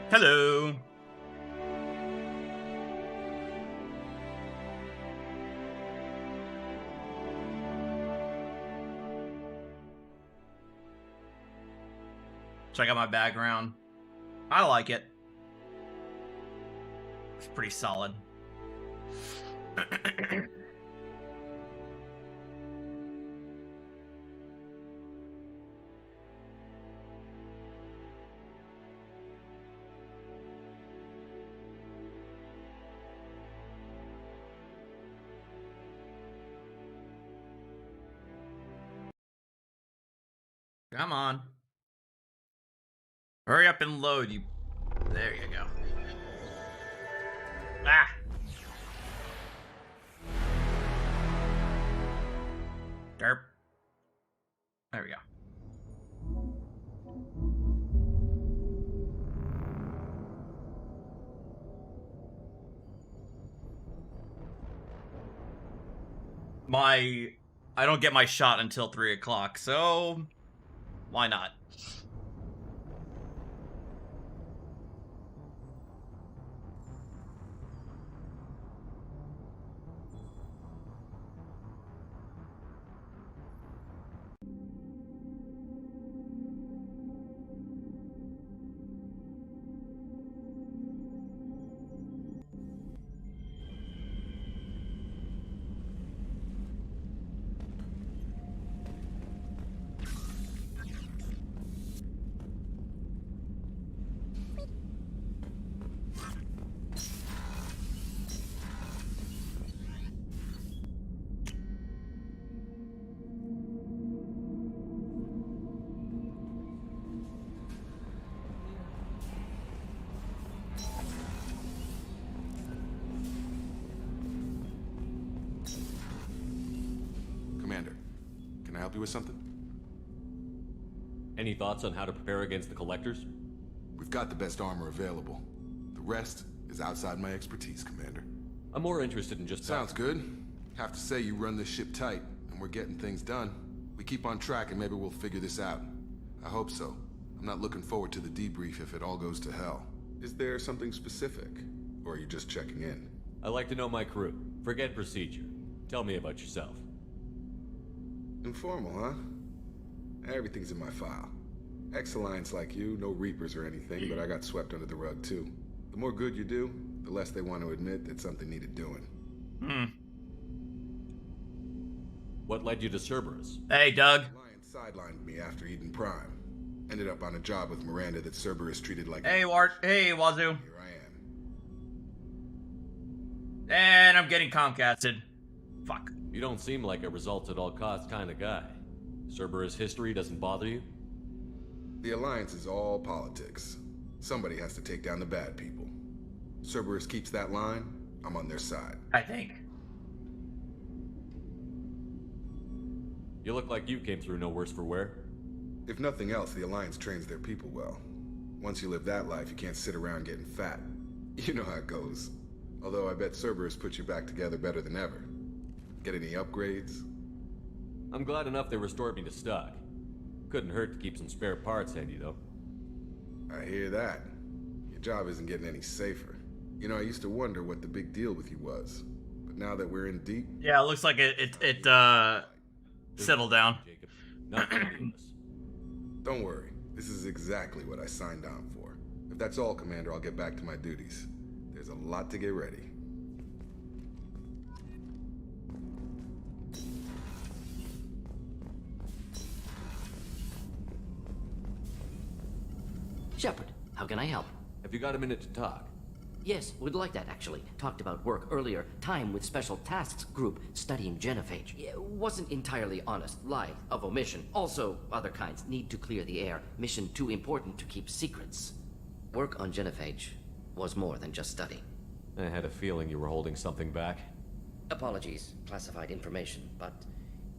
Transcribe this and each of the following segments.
Hello. Check out my background. I like it. It's pretty solid. Come on. Hurry up and load, you... There you go. Ah! Derp. There we go. I don't get my shot until 3 o'clock, so... Why not? Commander, can I help you with something? Any thoughts on how to prepare against the collectors? We've got the best armor available. The rest is outside my expertise, Commander. I'm more interested in just... Sounds good. Have to say you run this ship tight, and we're getting things done. We keep on track and maybe we'll figure this out. I hope so. I'm not looking forward to the debrief if it all goes to hell. Is there something specific? Or are you just checking in? I like to know my crew. Forget procedure. Tell me about yourself. Informal, huh? Everything's in my file. Ex-Alliance like you, no Reapers or anything, but I got swept under the rug too. The more good you do, the less they want to admit that something needed doing. What led you to Cerberus? Hey, Doug. Alliance sidelined me after Eden Prime. Ended up on a job with Miranda that Cerberus treated like... Hey, Hey, Wazoo. Here I am. And I'm getting Comcasted. Fuck. You don't seem like a results at all costs kind of guy. Cerberus history doesn't bother you? The Alliance is all politics. Somebody has to take down the bad people. Cerberus keeps that line, I'm on their side. I think. You look like you came through no worse for wear. If nothing else, the Alliance trains their people well. Once you live that life, you can't sit around getting fat. You know how it goes. Although I bet Cerberus puts you back together better than ever. Get any upgrades? I'm glad enough they restored me to stock. Couldn't hurt to keep some spare parts handy, though. I hear that. Your job isn't getting any safer. You know, I used to wonder what the big deal with you was. But now that we're in deep... Yeah, it looks like it settled down. Jacob, not meaningless. Don't worry. This is exactly what I signed on for. If that's all, Commander, I'll get back to my duties. There's a lot to get ready. Shepard, how can I help? Have you got a minute to talk? Yes, would like that actually. Talked about work earlier. Time with Special Tasks Group studying genophage. Yeah, wasn't entirely honest. Lie of omission. Also, other kinds. Need to clear the air. Mission too important to keep secrets. Work on genophage was more than just study. I had a feeling you were holding something back. Apologies, classified information, but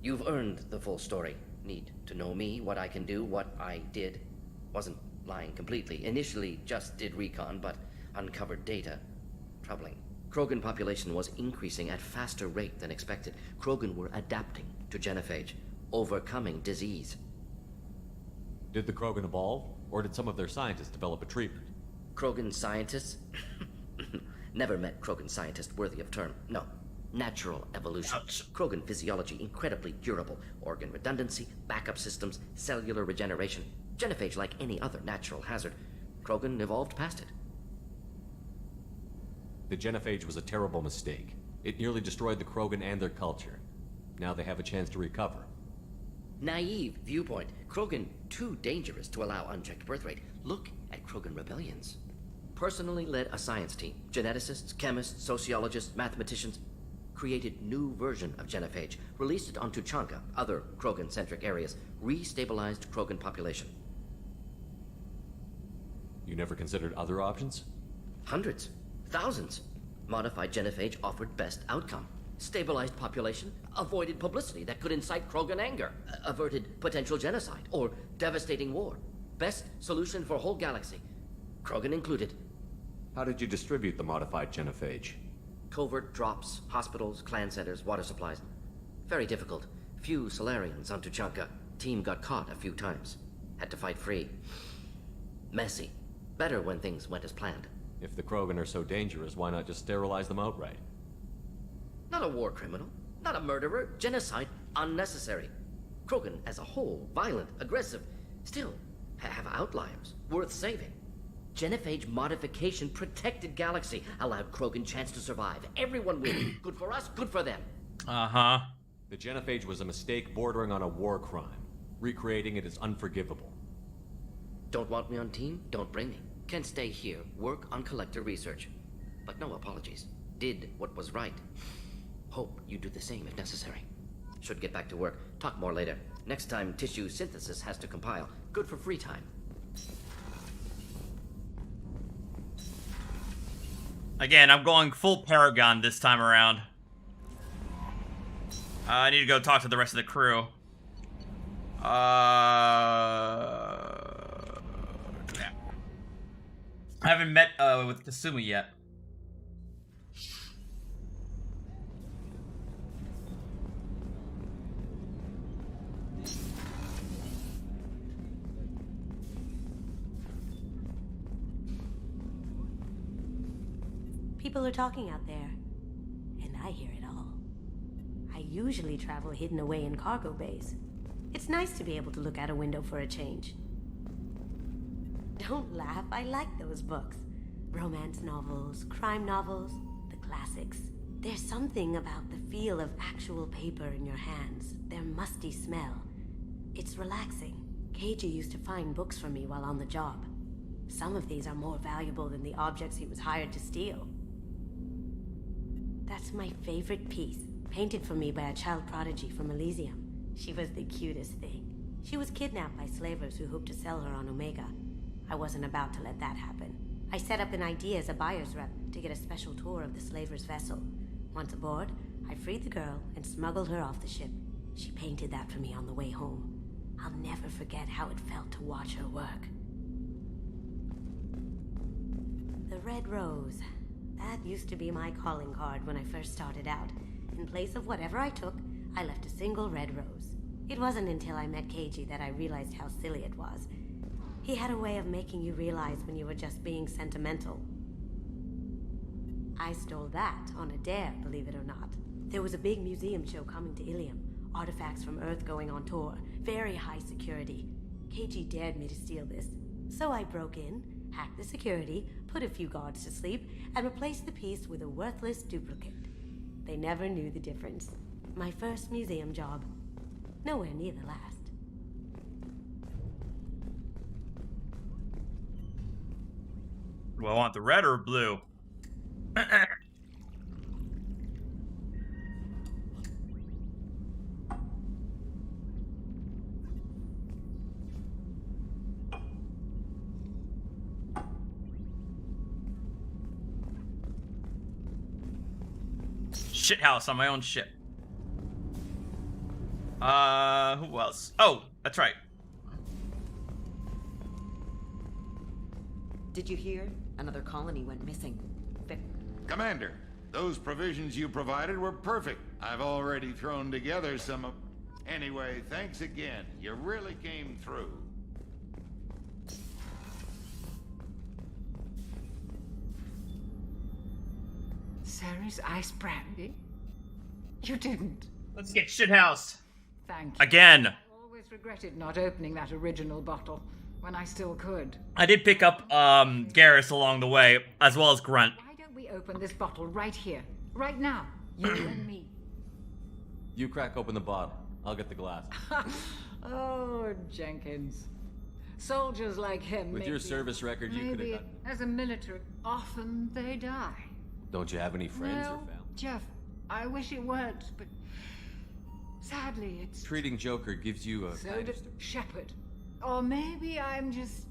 you've earned the full story. Need to know me, what I can do, what I did. Wasn't lying completely. Initially just did recon, but uncovered data. Troubling. Krogan population was increasing at faster rate than expected. Krogan were adapting to genophage, overcoming disease. Did the Krogan evolve, or did some of their scientists develop a treatment? Krogan scientists? Never met Krogan scientist worthy of term. No. Natural evolution. Krogan physiology incredibly durable. Organ redundancy, backup systems, cellular regeneration. Genophage like any other natural hazard. Krogan evolved past it. The genophage was a terrible mistake. It nearly destroyed the Krogan and their culture. Now they have a chance to recover. Naive viewpoint. Krogan too dangerous to allow unchecked birth rate. Look at Krogan rebellions. Personally led a science team. Geneticists, chemists, sociologists, mathematicians. Created new version of genophage. Released it on Tuchanka, other Krogan-centric areas. Restabilized Krogan population. You never considered other options? Hundreds. Thousands. Modified genophage offered best outcome. Stabilized population, avoided publicity that could incite Krogan anger, averted potential genocide or devastating war. Best solution for whole galaxy, Krogan included. How did you distribute the modified genophage? Covert drops, hospitals, clan centers, water supplies. Very difficult. Few Solarians on Tuchanka. Team got caught a few times. Had to fight free. Messy. Better when things went as planned. If the Krogan are so dangerous, why not just sterilize them outright? Not a war criminal, not a murderer, genocide, unnecessary. Krogan as a whole, violent, aggressive, still have outliers, worth saving. Genophage modification protected galaxy, allowed Krogan chance to survive. Everyone win. Good for us, good for them. Uh-huh. The genophage was a mistake bordering on a war crime. Recreating it is unforgivable. Don't want me on team? Don't bring me. Can stay here, work on collector research. But no apologies. Did what was right. Hope you do the same if necessary. Should get back to work. Talk more later. Next time, tissue synthesis has to compile. Good for free time. Again, I'm going full Paragon this time around. I need to go talk to the rest of the crew. Yeah. I haven't met with Kasumi yet. People are talking out there, and I hear it all. I usually travel hidden away in cargo bays. It's nice to be able to look out a window for a change. Don't laugh, I like those books. Romance novels, crime novels, the classics. There's something about the feel of actual paper in your hands, their musty smell. It's relaxing. Keiji used to find books for me while on the job. Some of these are more valuable than the objects he was hired to steal. That's my favorite piece, painted for me by a child prodigy from Elysium. She was the cutest thing. She was kidnapped by slavers who hoped to sell her on Omega. I wasn't about to let that happen. I set up an idea as a buyer's rep to get a special tour of the slaver's vessel. Once aboard, I freed the girl and smuggled her off the ship. She painted that for me on the way home. I'll never forget how it felt to watch her work. The red rose. That used to be my calling card when I first started out. In place of whatever I took, I left a single red rose. It wasn't until I met Keiji that I realized how silly it was. He had a way of making you realize when you were just being sentimental. I stole that on a dare, believe it or not. There was a big museum show coming to Ilium. Artifacts from Earth going on tour. Very high security. Keiji dared me to steal this. So I broke in, hacked the security, put a few guards to sleep, and replaced the piece with a worthless duplicate. They never knew the difference. My first museum job. Nowhere near the last. Do I want the red or blue? Shit house on my own ship. Who else? Oh, that's right. Did you hear? Another colony went missing. Commander, those provisions you provided were perfect. I've already thrown together some of... Anyway, thanks again. You really came through. emissaries ice brandy? You didn't. Let's get shithoused. Thank you. Again. I always regretted not opening that original bottle when I still could. I did pick up Garrus along the way, as well as Grunt. Why don't we open this bottle right here, right now? You and me. You crack open the bottle. I'll get the glass. Oh, Jenkins. Soldiers like him. With your service record, you could have maybe done... as a military, often they die. Don't you have any friends or Well, family? Jeff, I wish it weren't, but sadly it's Treating Joker gives you a so kind did of... Shepard. Or maybe I'm just...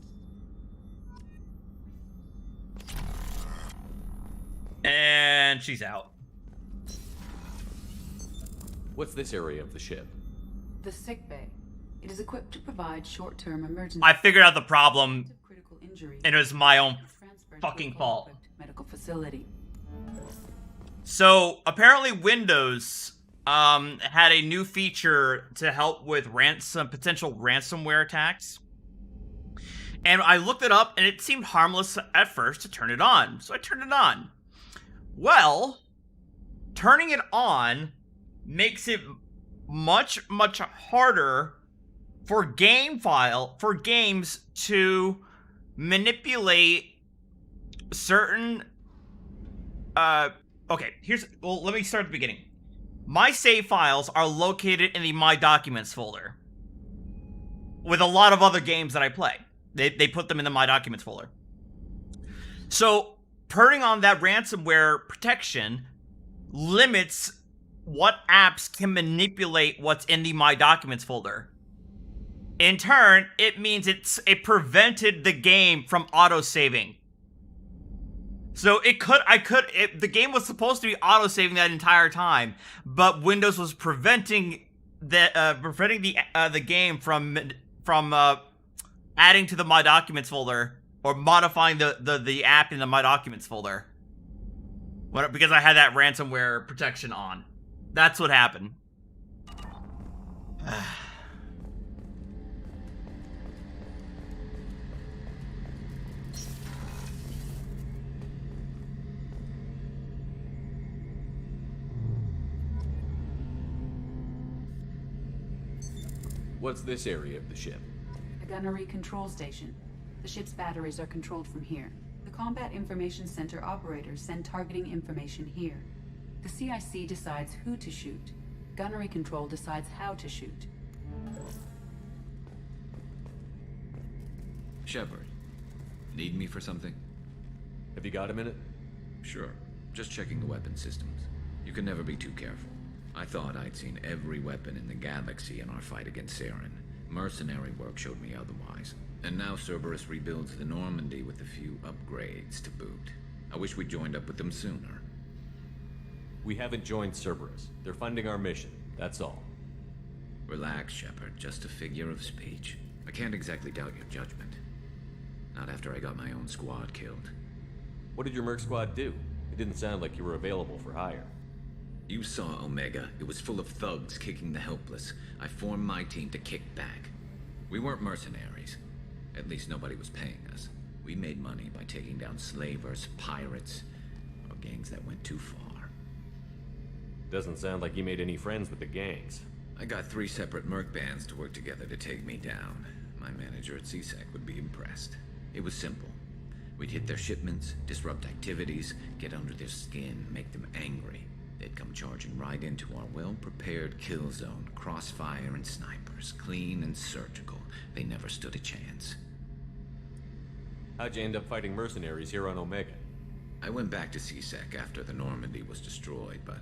And she's out. What's this area of the ship? The sick bay. It is equipped to provide short-term emergency I figured out the problem, critical injury. and it was my own Transferred to fucking a fault. well-equipped medical facility. So, apparently Windows had a new feature to help with potential ransomware attacks. And I looked it up, and it seemed harmless at first to turn it on. So I turned it on. Well, turning it on makes it much, much harder for games to manipulate certain okay, let me start at the beginning. My save files are located in the My Documents folder with a lot of other games that I play. They put them in the My Documents folder. So, turning on that ransomware protection limits what apps can manipulate what's in the My Documents folder. In turn, it means it prevented the game from auto-saving. So the game was supposed to be auto-saving that entire time, but Windows was preventing the game from adding to the My Documents folder or modifying the app in the My Documents folder. Because I had that ransomware protection on. That's what happened. What's this area of the ship? A gunnery control station. The ship's batteries are controlled from here. The Combat Information Center operators send targeting information here. The CIC decides who to shoot. Gunnery control decides how to shoot. Shepard, need me for something? Have you got a minute? Sure. Just checking the weapon systems. You can never be too careful. I thought I'd seen every weapon in the galaxy in our fight against Saren. Mercenary work showed me otherwise. And now Cerberus rebuilds the Normandy with a few upgrades to boot. I wish we'd joined up with them sooner. We haven't joined Cerberus. They're funding our mission, that's all. Relax, Shepard. Just a figure of speech. I can't exactly doubt your judgment. Not after I got my own squad killed. What did your merc squad do? It didn't sound like you were available for hire. You saw Omega. It was full of thugs kicking the helpless. I formed my team to kick back. We weren't mercenaries. At least nobody was paying us. We made money by taking down slavers, pirates, or gangs that went too far. Doesn't sound like you made any friends with the gangs. I got 3 separate merc bands to work together to take me down. My manager at CSEC would be impressed. It was simple. We'd hit their shipments, disrupt activities, get under their skin, make them angry. They'd come charging right into our well-prepared kill zone, crossfire and snipers, clean and surgical. They never stood a chance. How'd you end up fighting mercenaries here on Omega? I went back to CSEC after the Normandy was destroyed, but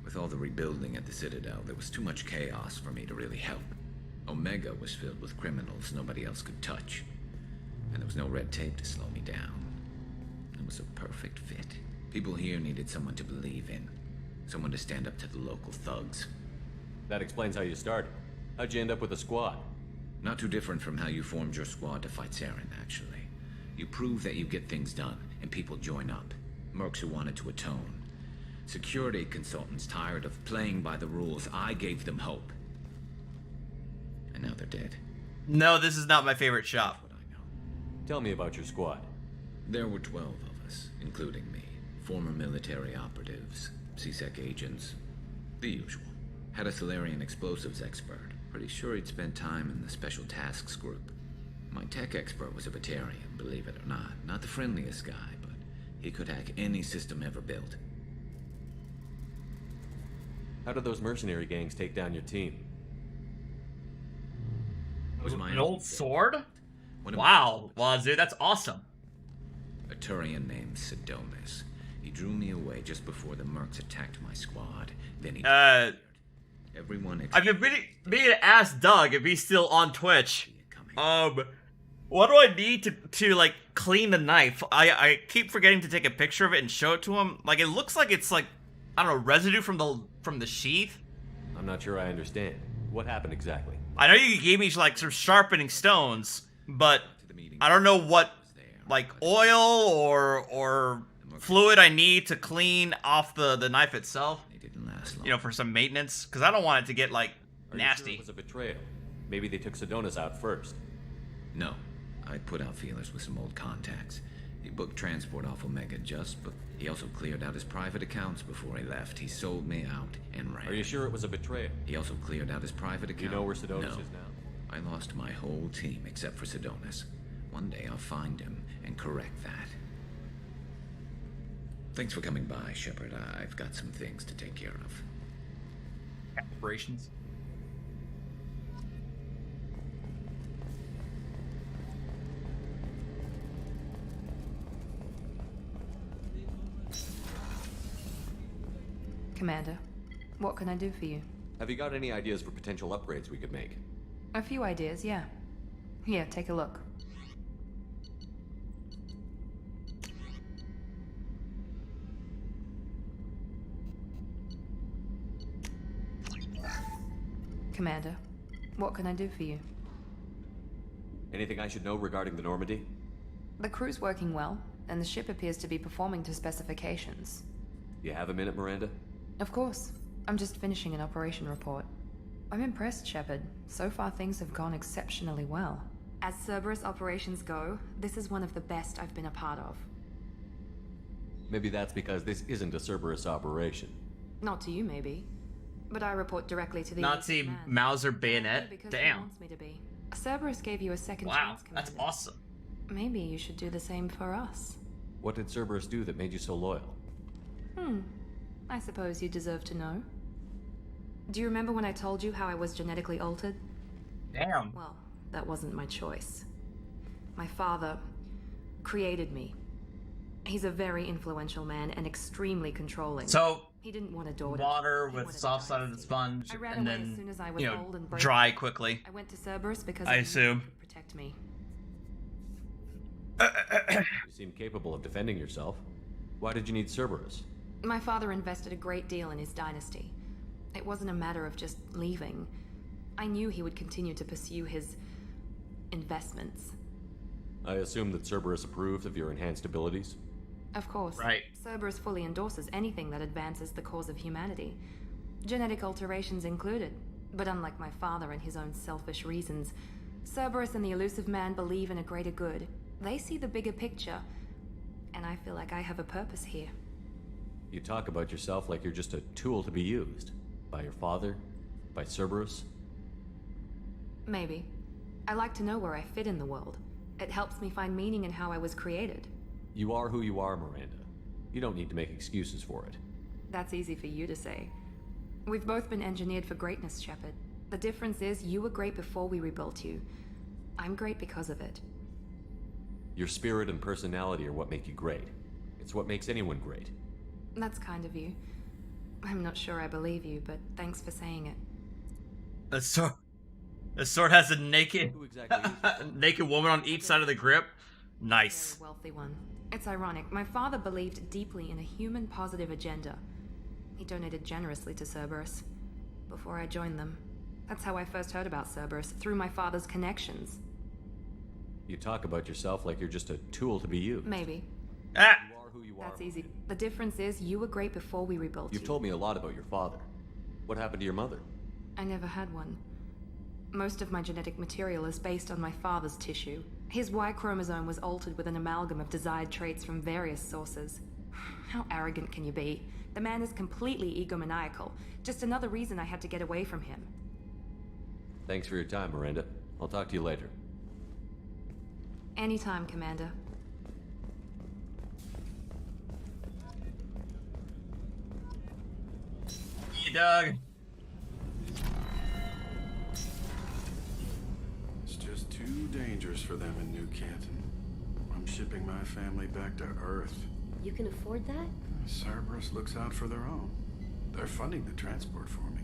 with all the rebuilding at the Citadel, there was too much chaos for me to really help. Omega was filled with criminals nobody else could touch, and there was no red tape to slow me down. It was a perfect fit. People here needed someone to believe in, someone to stand up to the local thugs. That explains how you started. How'd you end up with a squad? Not too different from how you formed your squad to fight Saren, actually. You prove that you get things done, and people join up. Mercs who wanted to atone. Security consultants tired of playing by the rules. I gave them hope. And now they're dead. No, this is not my favorite shop. What I know. Tell me about your squad. There were 12 of us, including me. Former military operatives, CSEC agents, the usual. Had a Solarian explosives expert. Pretty sure he'd spent time in the Special Tasks Group. My tech expert was a Batarian, believe it or not. Not the friendliest guy, but he could hack any system ever built. How did those mercenary gangs take down your team? Was my An old sword? One of Wow. Well, dude, that's awesome. A Turian named Sidonis. He drew me away just before the mercs attacked my squad. Then he everyone I've been meaning to ask Doug if he's still on Twitch. What do I need to like clean the knife? I keep forgetting to take a picture of it and show it to him. Like, it looks like it's like, I don't know, residue from the sheath. I'm not sure I understand. What happened exactly? I know you gave me like some sharpening stones, but I don't know what like oil or fluid I need to clean off the knife itself. It didn't last long. You know, for some maintenance, because I don't want it to get like Are nasty. You sure it was a betrayal? Maybe they took Sidonis out first. No. I put out feelers with some old contacts. He booked transport off Omega but he also cleared out his private accounts before he left. He sold me out and ran. Are you sure it was a betrayal? He also cleared out his private account. You know where Sidonis No. is now? I lost my whole team except for Sidonis. One day I'll find him and correct that. Thanks for coming by, Shepard. I've got some things to take care of. Operations. Commander, what can I do for you? Have you got any ideas for potential upgrades we could make? A few ideas, yeah. Here, take a look. Commander, what can I do for you? Anything I should know regarding the Normandy? The crew's working well, and the ship appears to be performing to specifications. You have a minute, Miranda? Of course. I'm just finishing an operation report. I'm impressed, Shepard. So far things have gone exceptionally well. As Cerberus operations go, this is one of the best I've been a part of. Maybe that's because this isn't a Cerberus operation. Not to you, maybe. But I report directly to the Nazi man. Mauser bayonet. Because he Damn. wants me to be. Cerberus gave you a second Wow, chance, that's Commander. awesome. Maybe you should do the same for us. What did Cerberus do that made you so loyal? I suppose you deserve to know. Do you remember when I told you how I was genetically altered? Damn. Well, that wasn't my choice. My father created me. He's a very influential man and extremely controlling. So he didn't want a daughter. water He with wanted a soft side of the dynasty. sponge, I ran and away then as soon as I was you know, old and broken. dry quickly. I went to Cerberus because I knew assume. he could protect me. You seem capable of defending yourself. Why did you need Cerberus? My father invested a great deal in his dynasty. It wasn't a matter of just leaving. I knew he would continue to pursue his investments. I assume that Cerberus approved of your enhanced abilities? Of course. Right. Cerberus fully endorses anything that advances the cause of humanity. Genetic alterations included. But unlike my father and his own selfish reasons, Cerberus and the elusive man believe in a greater good. They see the bigger picture, and I feel like I have a purpose here. You talk about yourself like you're just a tool to be used. By your father? By Cerberus? Maybe. I like to know where I fit in the world. It helps me find meaning in how I was created. You are who you are, Miranda. You don't need to make excuses for it. That's easy for you to say. We've both been engineered for greatness, Shepard. The difference is you were great before we rebuilt you. I'm great because of it. Your spirit and personality are what make you great. It's what makes anyone great. That's kind of you. I'm not sure I believe you, but thanks for saying it. The sword has a naked, Who exactly is naked woman on each side of the grip. Nice. Very wealthy one. It's ironic. My father believed deeply in a human positive agenda. He donated generously to Cerberus before I joined them. That's how I first heard about Cerberus, through my father's connections. You talk about yourself like you're just a tool to be used. Maybe. Ah! You are who you are. That's easy. The difference is you were great before we rebuilt you. You've told me a lot about your father. What happened to your mother? I never had one. Most of my genetic material is based on my father's tissue. His Y chromosome was altered with an amalgam of desired traits from various sources. How arrogant can you be? The man is completely egomaniacal. Just another reason I had to get away from him. Thanks for your time, Miranda. I'll talk to you later. Anytime, Commander. Hey, Doug. It's just too dangerous for them in New Canton. I'm shipping my family back to Earth. You can afford that? Cerberus looks out for their own. They're funding the transport for me.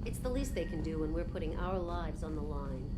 It's the least they can do when we're putting our lives on the line.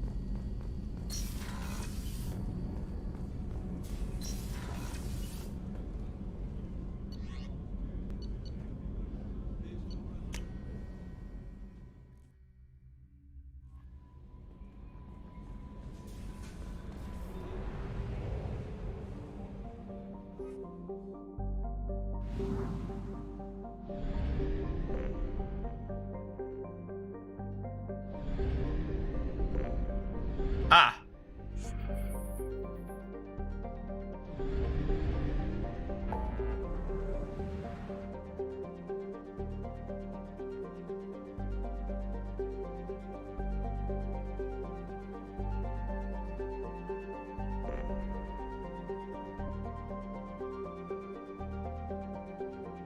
Ah.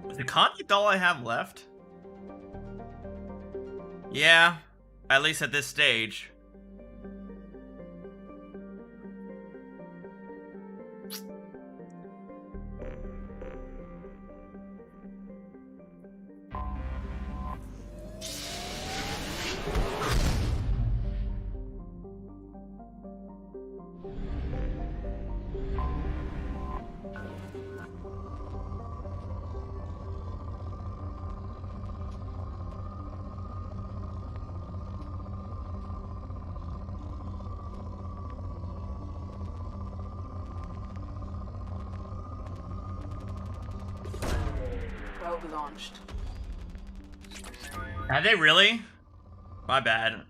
Is the convict all I have left? Yeah, at least at this stage. Probe launched. Have they really? My bad.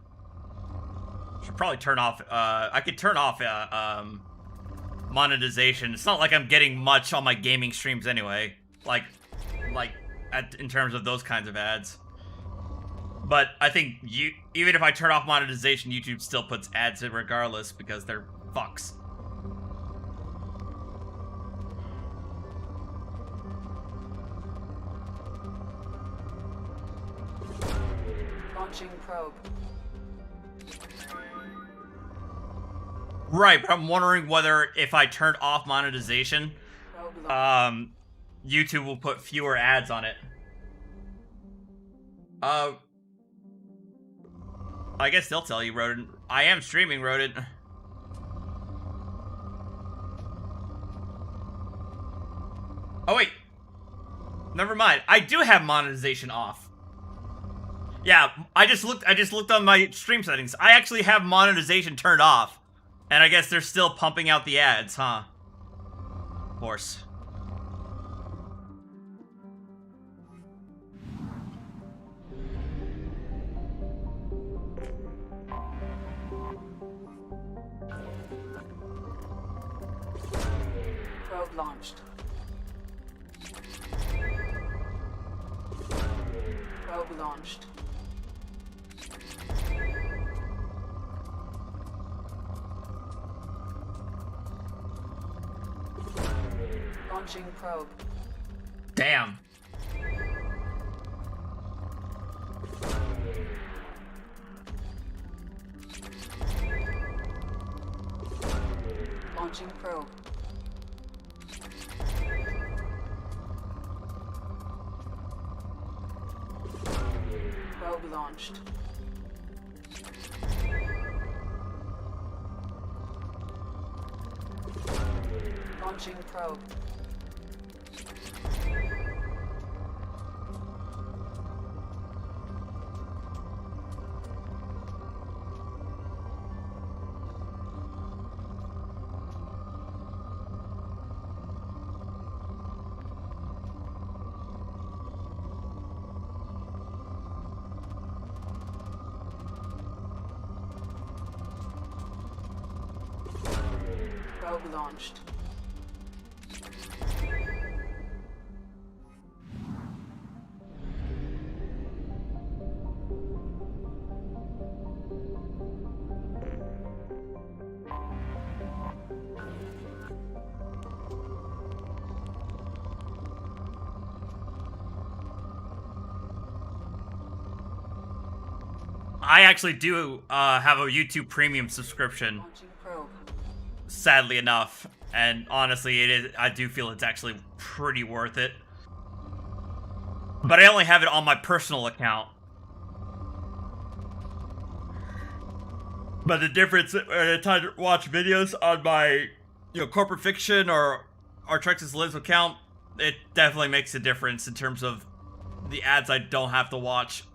Should probably turn off, I could turn off, monetization. It's not like I'm getting much on my gaming streams anyway. In terms of those kinds of ads. But I think even if I turn off monetization, YouTube still puts ads in regardless because they're fucks. Launching probe. Right, but I'm wondering whether if I turned off monetization, YouTube will put fewer ads on it. I guess they'll tell you, Rodent. I am streaming, Rodent. Oh wait, never mind. I do have monetization off. Yeah, I just looked on my stream settings. I actually have monetization turned off. And I guess they're still pumping out the ads, huh? Of course. Probe launched. Probe launched. Launching probe. Damn. Launching probe. Probe launched. Launching probe. Probe launched. I actually do have a YouTube Premium subscription. Sadly enough, and honestly, it is. I do feel it's actually pretty worth it. But I only have it on my personal account. But the difference when I try to watch videos on my, corporate fiction or Artrex's Lives account, it definitely makes a difference in terms of the ads I don't have to watch.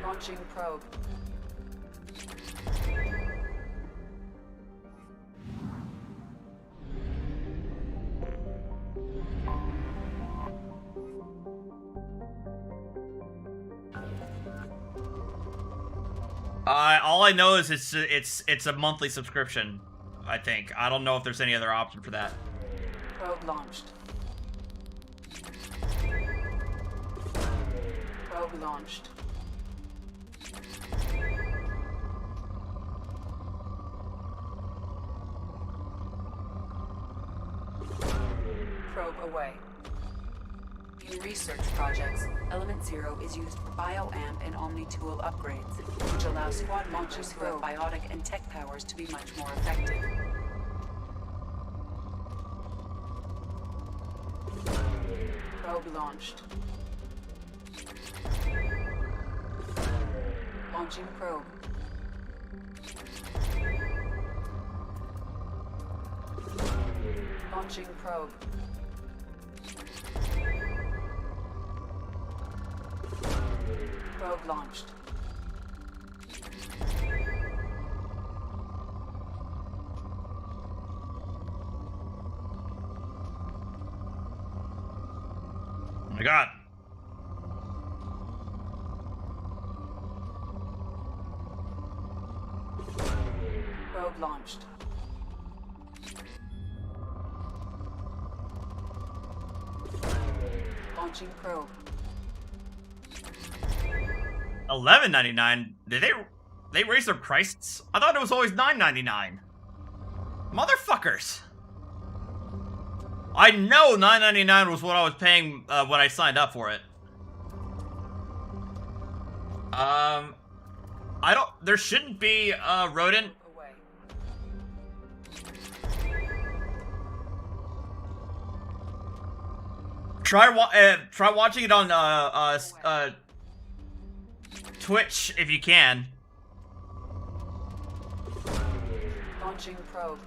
Launching probe. All I know is it's a monthly subscription, I think. I don't know if there's any other option for that. Probe launched. Probe launched. Probe away. In research projects, Element Zero is used for bioamp and omni-tool upgrades, which allow squad launchers who have biotic and tech powers to be much more effective. Probe launched. Launching probe. Launching probe. Probe launched. Oh my god. Probe launched. Launching probe. $11.99? Did they raise their prices? I thought it was always $9.99. Motherfuckers. I know $9.99 was what I was paying when I signed up for it. There shouldn't be rodent. Try watching it on Twitch if you can. Launching probe.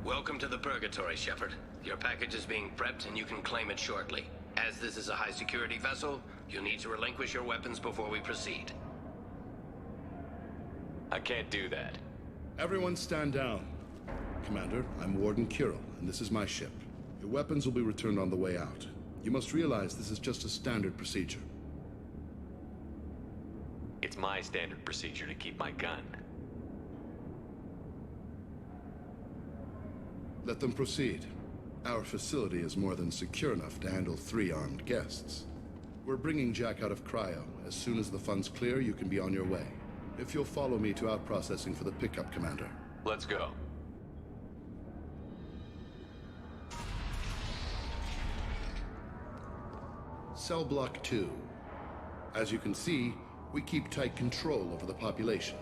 Welcome to the Purgatory, Shepard. Your package is being prepped and you can claim it shortly. As this is a high-security vessel, you'll need to relinquish your weapons before we proceed. I can't do that. Everyone stand down. Commander, I'm Warden Kirill, and this is my ship. Your weapons will be returned on the way out. You must realize this is just a standard procedure. It's my standard procedure to keep my gun. Let them proceed. Our facility is more than secure enough to handle 3 armed guests. We're bringing Jack out of cryo. As soon as the funds clear, you can be on your way. If you'll follow me to out-processing for the pickup, Commander. Let's go. Cell Block 2. As you can see, we keep tight control over the population.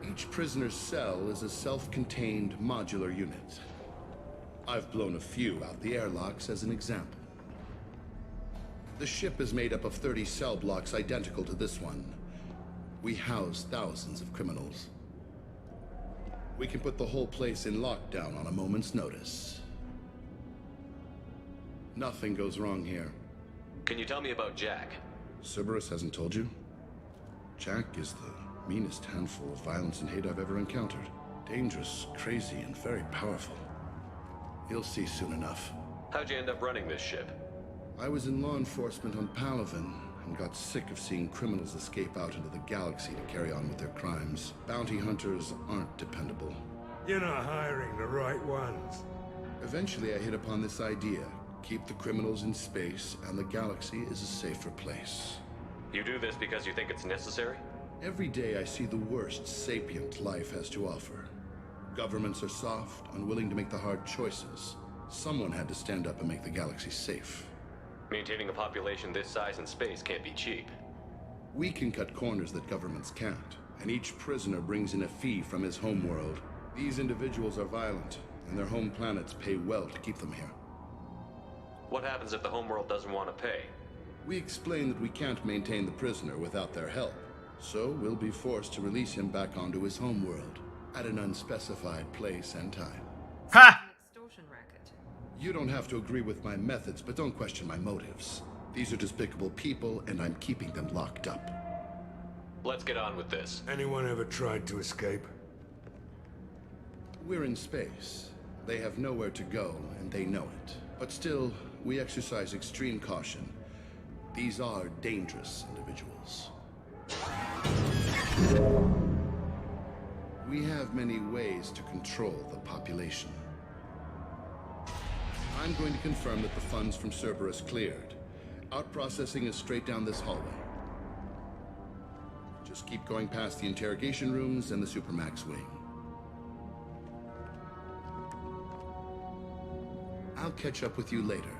Each prisoner's cell is a self-contained modular unit. I've blown a few out the airlocks as an example. The ship is made up of 30 cell blocks identical to this one. We house thousands of criminals. We can put the whole place in lockdown on a moment's notice. Nothing goes wrong here. Can you tell me about Jack? Cerberus hasn't told you? Jack is the meanest handful of violence and hate I've ever encountered. Dangerous, crazy, and very powerful. You'll see soon enough. How'd you end up running this ship? I was in law enforcement on Palaven and got sick of seeing criminals escape out into the galaxy to carry on with their crimes. Bounty hunters aren't dependable. You're not hiring the right ones. Eventually I hit upon this idea. Keep the criminals in space and the galaxy is a safer place. You do this because you think it's necessary? Every day I see the worst sapient life has to offer. Governments are soft, unwilling to make the hard choices. Someone had to stand up and make the galaxy safe. Maintaining a population this size in space can't be cheap. We can cut corners that governments can't, and each prisoner brings in a fee from his homeworld. These individuals are violent, and their home planets pay well to keep them here. What happens if the homeworld doesn't want to pay? We explain that we can't maintain the prisoner without their help, so we'll be forced to release him back onto his homeworld at an unspecified place and time. Ha! You don't have to agree with my methods, but don't question my motives. These are despicable people, and I'm keeping them locked up. Let's get on with this. Anyone ever tried to escape? We're in space. They have nowhere to go, and they know it. But still, we exercise extreme caution. These are dangerous individuals. We have many ways to control the population. I'm going to confirm that the funds from Cerberus cleared. Out-processing is straight down this hallway. Just keep going past the interrogation rooms and the Supermax wing. I'll catch up with you later,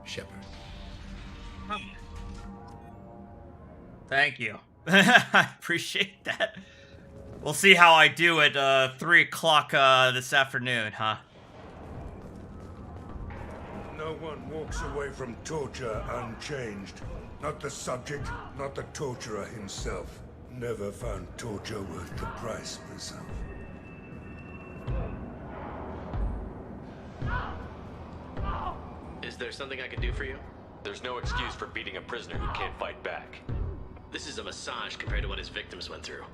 Shepard. Thank you. I appreciate that. We'll see how I do at 3 o'clock this afternoon, huh? No one walks away from torture unchanged. Not the subject, not the torturer himself. Never found torture worth the price myself. Is there something I can do for you? There's no excuse for beating a prisoner who can't fight back. This is a massage compared to what his victims went through.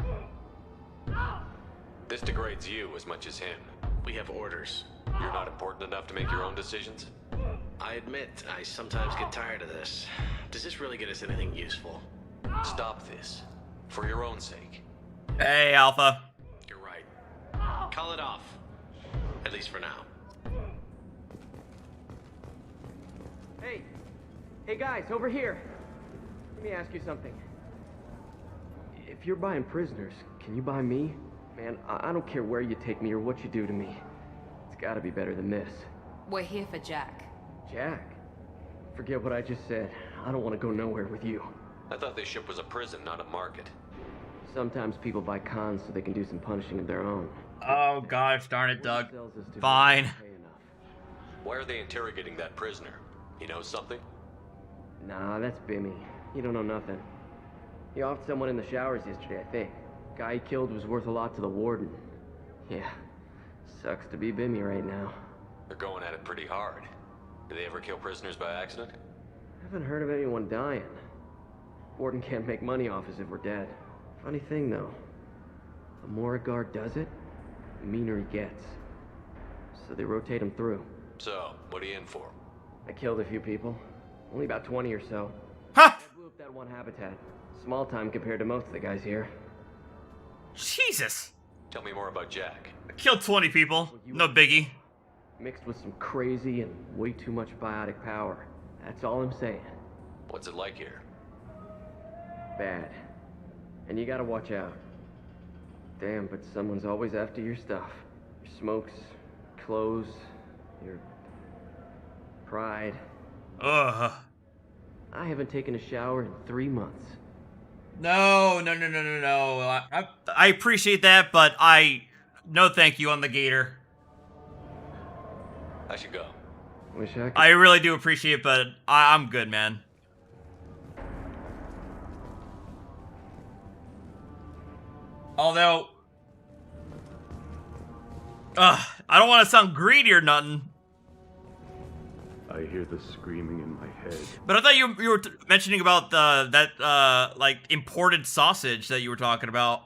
This degrades you as much as him. We have orders. You're not important enough to make your own decisions? I admit, I sometimes get tired of this. Does this really get us anything useful? Stop this. For your own sake. Hey, Alpha. You're right. Call it off. At least for now. Hey guys, over here. Let me ask you something. If you're buying prisoners, can you buy me? Man, I don't care where you take me or what you do to me. It's gotta be better than this. We're here for Jack. Jack? Forget what I just said. I don't want to go nowhere with you. I thought this ship was a prison, not a market. Sometimes people buy cons so they can do some punishing of their own. Oh gosh darn it, Doug. Fine. Why are they interrogating that prisoner? He knows something? Nah, that's Bimmy. He don't know nothing. He offed someone in the showers yesterday, I think. Guy he killed was worth a lot to the warden. Yeah, sucks to be Bimmy right now. They're going at it pretty hard. Do they ever kill prisoners by accident? I haven't heard of anyone dying. Warden can't make money off us if we're dead. Funny thing, though. The more a guard does it, the meaner he gets. So they rotate him through. So, what are you in for? I killed a few people. Only about 20 or so. Ha! I blew up that one habitat. Small time compared to most of the guys here. Jesus. Tell me more about Jack. I killed 20 people. No biggie. Mixed with some crazy and way too much biotic power. That's all I'm saying. What's it like here? Bad. And you gotta watch out. Damn, but someone's always after your stuff. Your smokes, clothes, your pride. Ugh. I haven't taken a shower in 3 months. No. I appreciate that, but no thank you on the gator. I should go. Wish I could. I really do appreciate it, but I'm good, man. Although, I don't want to sound greedy or nothing. I hear the screaming in my head. But I thought you were mentioning about that like imported sausage that you were talking about.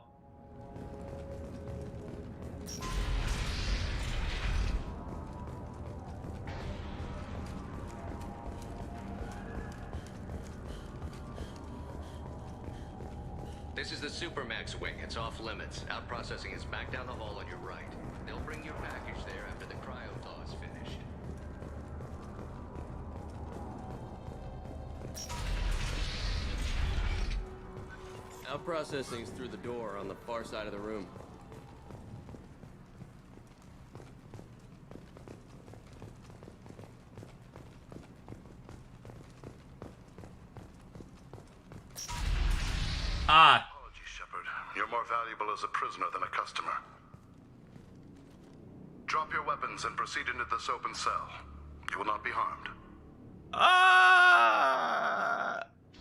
This is the Supermax wing. It's off limits. Out processing is back down the hall on your right. They'll bring your package there after the cryo thaw is finished. Out processing's through the door on the far side of the room. Apologies, Shepard. You're more valuable as a prisoner than a customer. Drop your weapons and proceed into this open cell. You will not be harmed.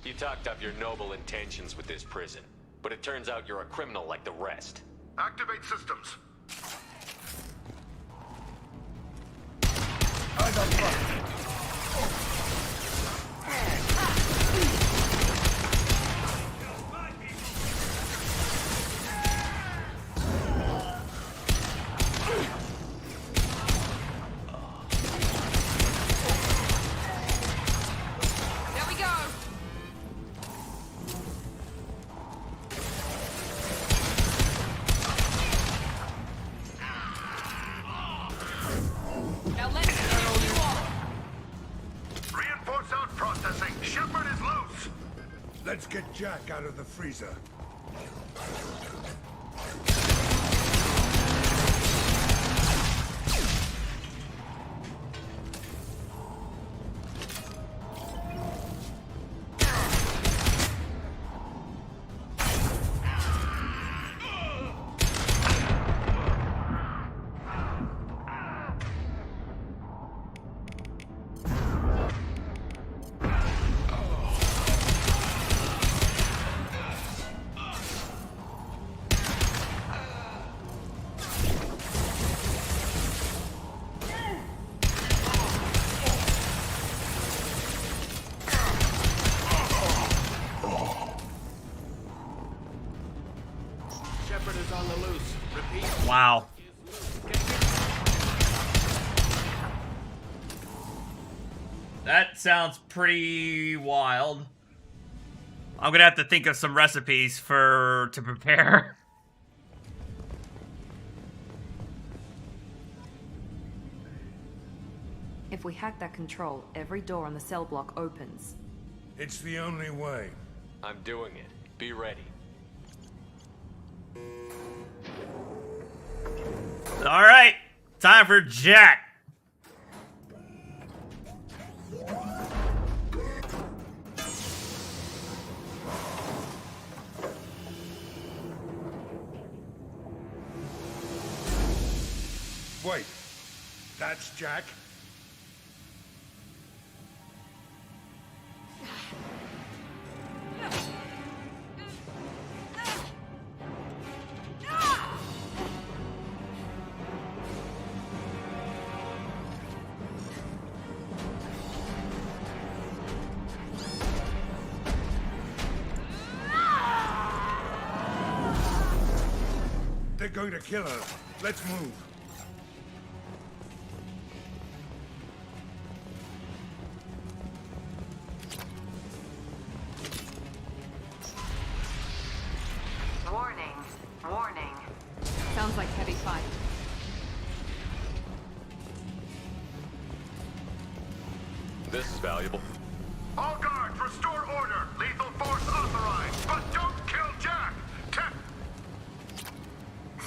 You talked up your noble intentions with this prison, but it turns out you're a criminal like the rest. Activate systems. Reinforce out processing. Shepard is loose. Let's get Jack out of the freezer. Wow. That sounds pretty wild. I'm gonna have to think of some recipes to prepare. If we hack that control, every door on the cell block opens. It's the only way. I'm doing it. Be ready. All right, time for Jack. Wait, that's Jack? they're going to kill her. Let's move. Warning. Warning. Sounds like heavy fight. This is valuable. All guards, restore order. Lethal force authorized, but don't kill Jack.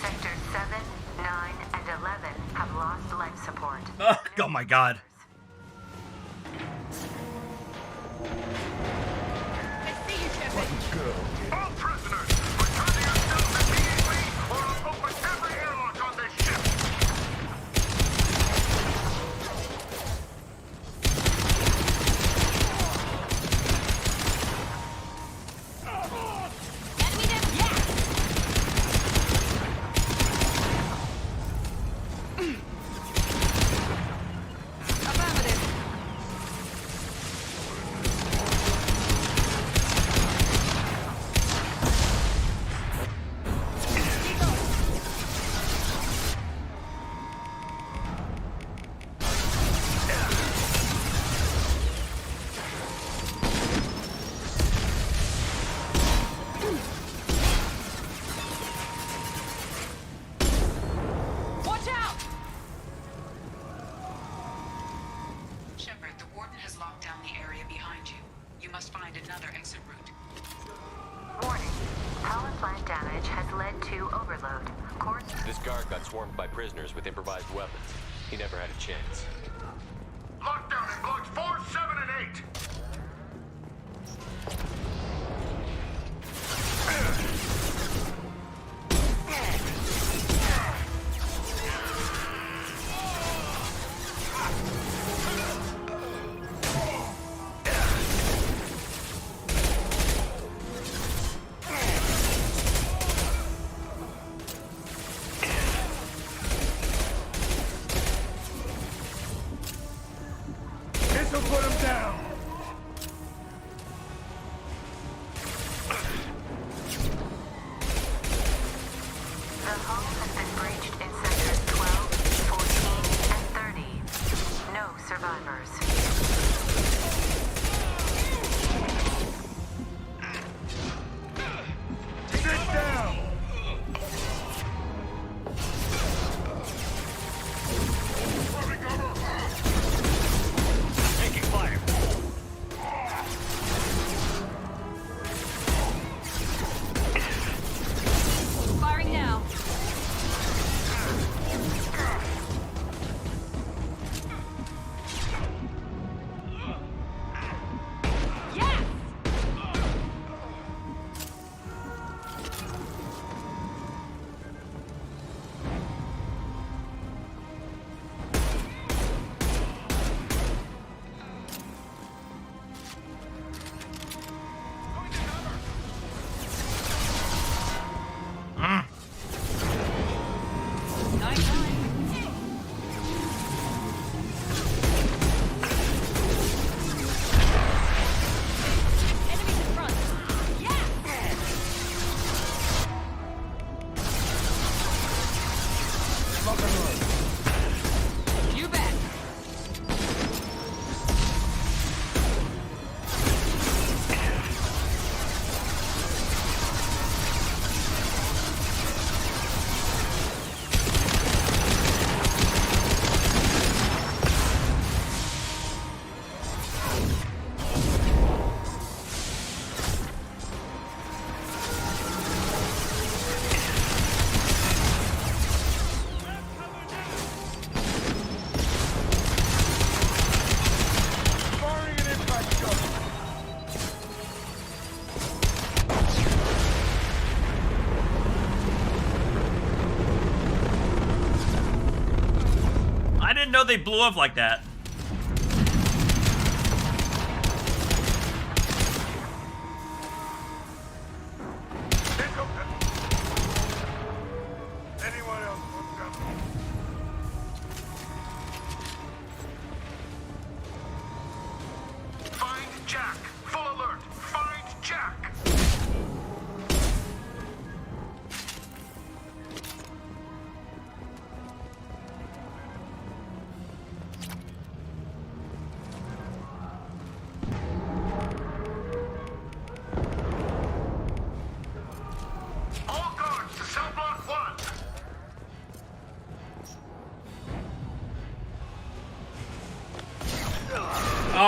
Sectors 7, 9, and 11 have lost life support. Oh my god. All prisoners, return to your cells immediately, or I'll open every airlock on this ship. Swarmed by prisoners with improvised weapons. He never had a chance. Lockdown in blocks 4, 7, and 8. Know they blew up like that. Anyone else? Find Jack. Full alert. Find Jack.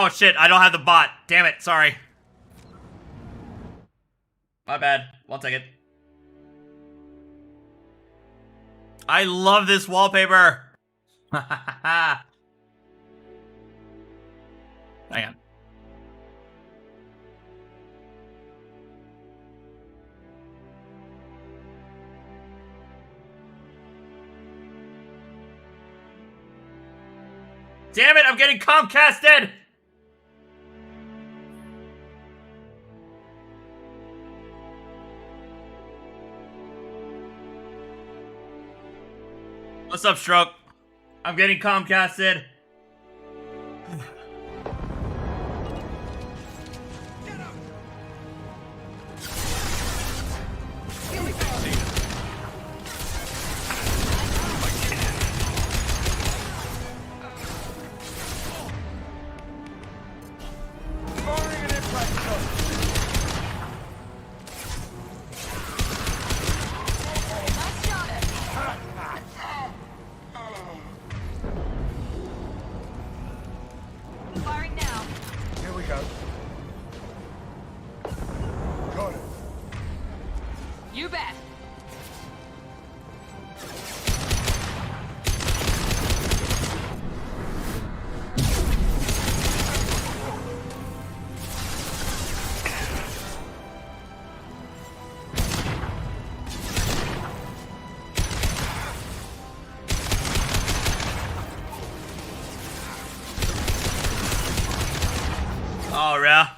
Oh shit, I don't have the bot. Damn it, sorry. My bad. 1 second. I love this wallpaper. Hang on. Damn it, I'm getting Comcasted! What's up, Stroke? I'm getting Comcasted. Firing now. Here we go. Got it. You bet. Oh, yeah.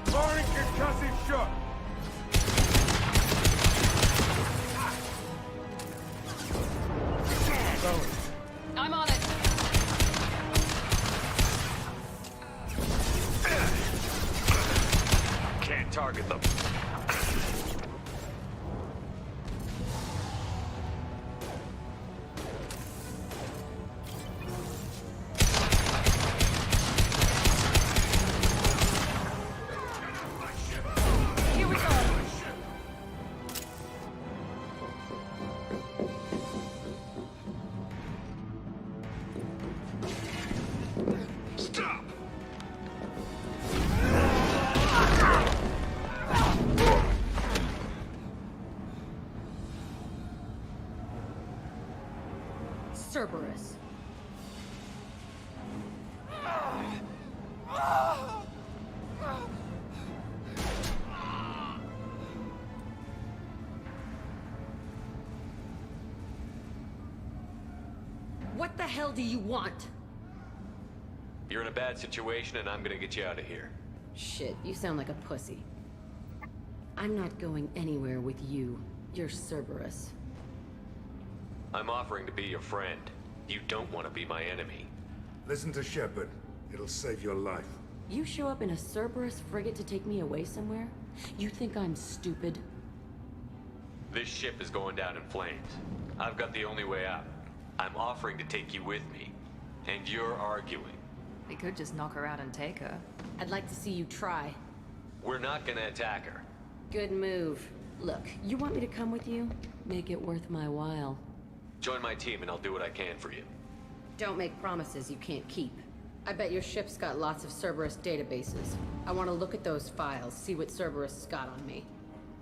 Firing concussive shot. I'm on it. Can't target them. Here we go. Stop! Cerberus. What the hell do you want? You're in a bad situation, and I'm gonna get you out of here. Shit, you sound like a pussy. I'm not going anywhere with you. You're Cerberus. I'm offering to be your friend. You don't want to be my enemy. Listen to Shepard. It'll save your life. You show up in a Cerberus frigate to take me away somewhere? You think I'm stupid? This ship is going down in flames. I've got the only way out. I'm offering to take you with me. And you're arguing. We could just knock her out and take her. I'd like to see you try. We're not gonna attack her. Good move. Look, you want me to come with you? Make it worth my while. Join my team and I'll do what I can for you. Don't make promises you can't keep. I bet your ship's got lots of Cerberus databases. I want to look at those files, see what Cerberus has got on me.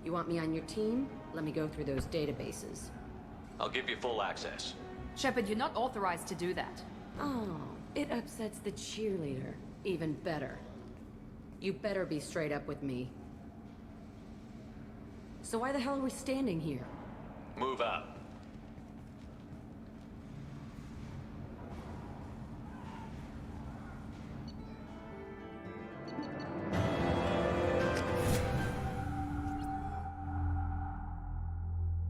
You want me on your team? Let me go through those databases. I'll give you full access. Shepard, you're not authorized to do that. Oh, it upsets the cheerleader. Even better. You better be straight up with me. So why the hell are we standing here? Move out.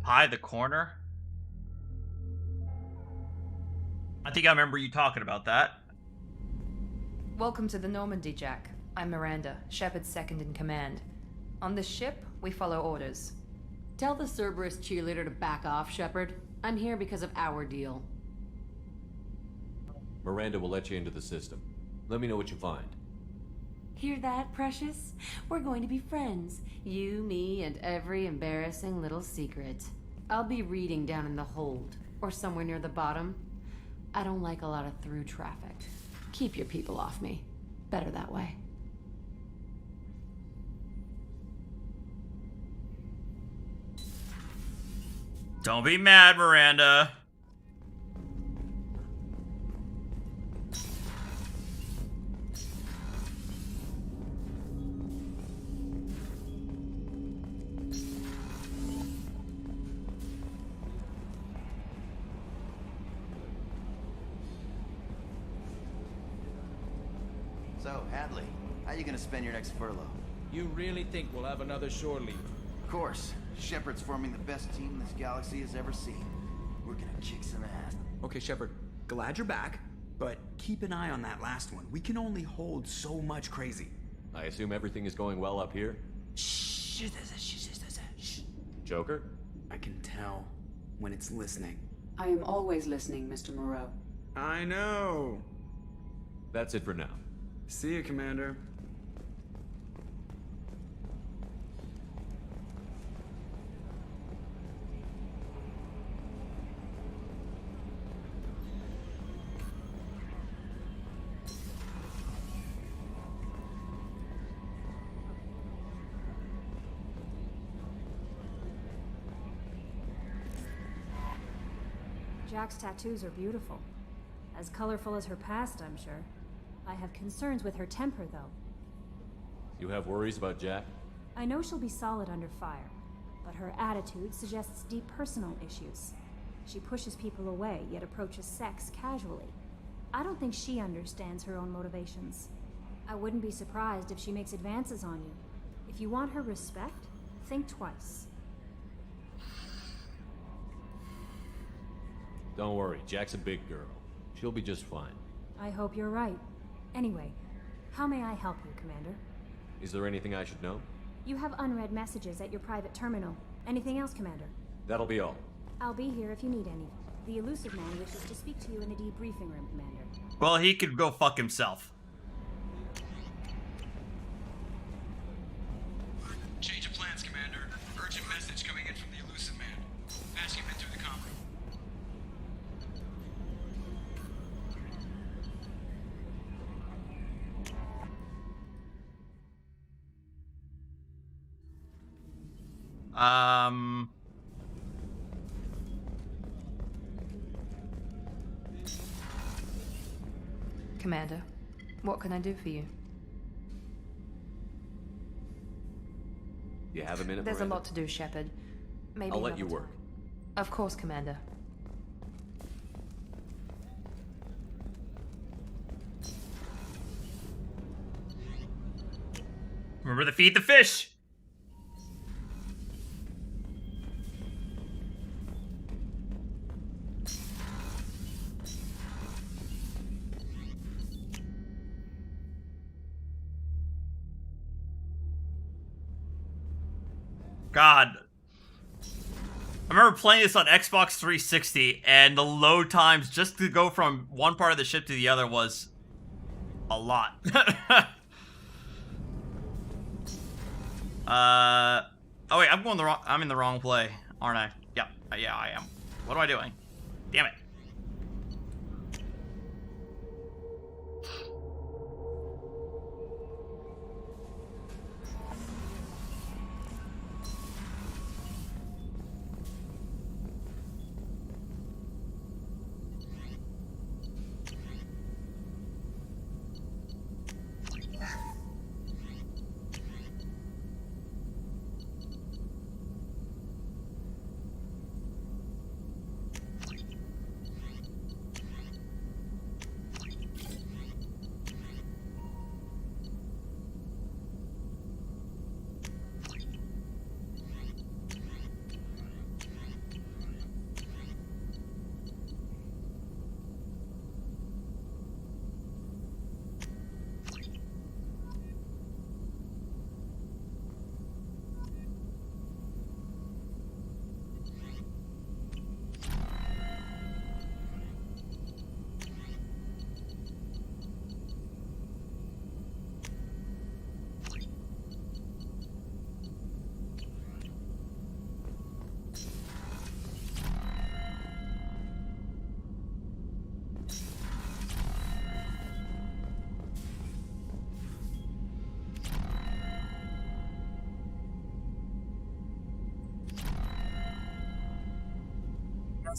Pie the corner? I think I remember you talking about that. Welcome to the Normandy, Jack. I'm Miranda, Shepard's second in command. On this ship, we follow orders. Tell the Cerberus cheerleader to back off, Shepard. I'm here because of our deal. Miranda will let you into the system. Let me know what you find. Hear that, Precious? We're going to be friends. You, me, and every embarrassing little secret. I'll be reading down in the hold, or somewhere near the bottom. I don't like a lot of through traffic. Keep your people off me. Better that way. Don't be mad, Miranda. So, Hadley, how you gonna spend your next furlough? You really think we'll have another shore leave? Of course. Shepard's forming the best team this galaxy has ever seen. We're gonna kick some ass. Okay, Shepard, glad you're back, but keep an eye on that last one. We can only hold so much crazy. I assume everything is going well up here? Shh. Joker? I can tell when it's listening. I am always listening, Mr. Moreau. I know. That's it for now. See you, Commander. Jack's tattoos are beautiful. As colorful as her past, I'm sure. I have concerns with her temper, though. You have worries about Jack? I know she'll be solid under fire, but her attitude suggests deep personal issues. She pushes people away, yet approaches sex casually. I don't think she understands her own motivations. I wouldn't be surprised if she makes advances on you. If you want her respect, think twice. Don't worry, Jack's a big girl. She'll be just fine. I hope you're right. Anyway, how may I help you, Commander? Is there anything I should know? You have unread messages at your private terminal. Anything else, Commander? That'll be all. I'll be here if you need any. The elusive man wishes to speak to you in the debriefing room, Commander. Well, he could go fuck himself. Change of plans, Commander. Urgent message coming in from the elusive man. Pass him in through the comm room. Commander, what can I do for you? You have a minute, There's Miranda? a lot to do, Shepard. Maybe I'll let you another work. time. Of course, Commander. Remember to feed the fish. God. I remember playing this on Xbox 360, and the load times just to go from one part of the ship to the other was a lot. Oh wait, I'm in the wrong play, aren't I? Yep, yeah, I am. What am I doing? Damn it.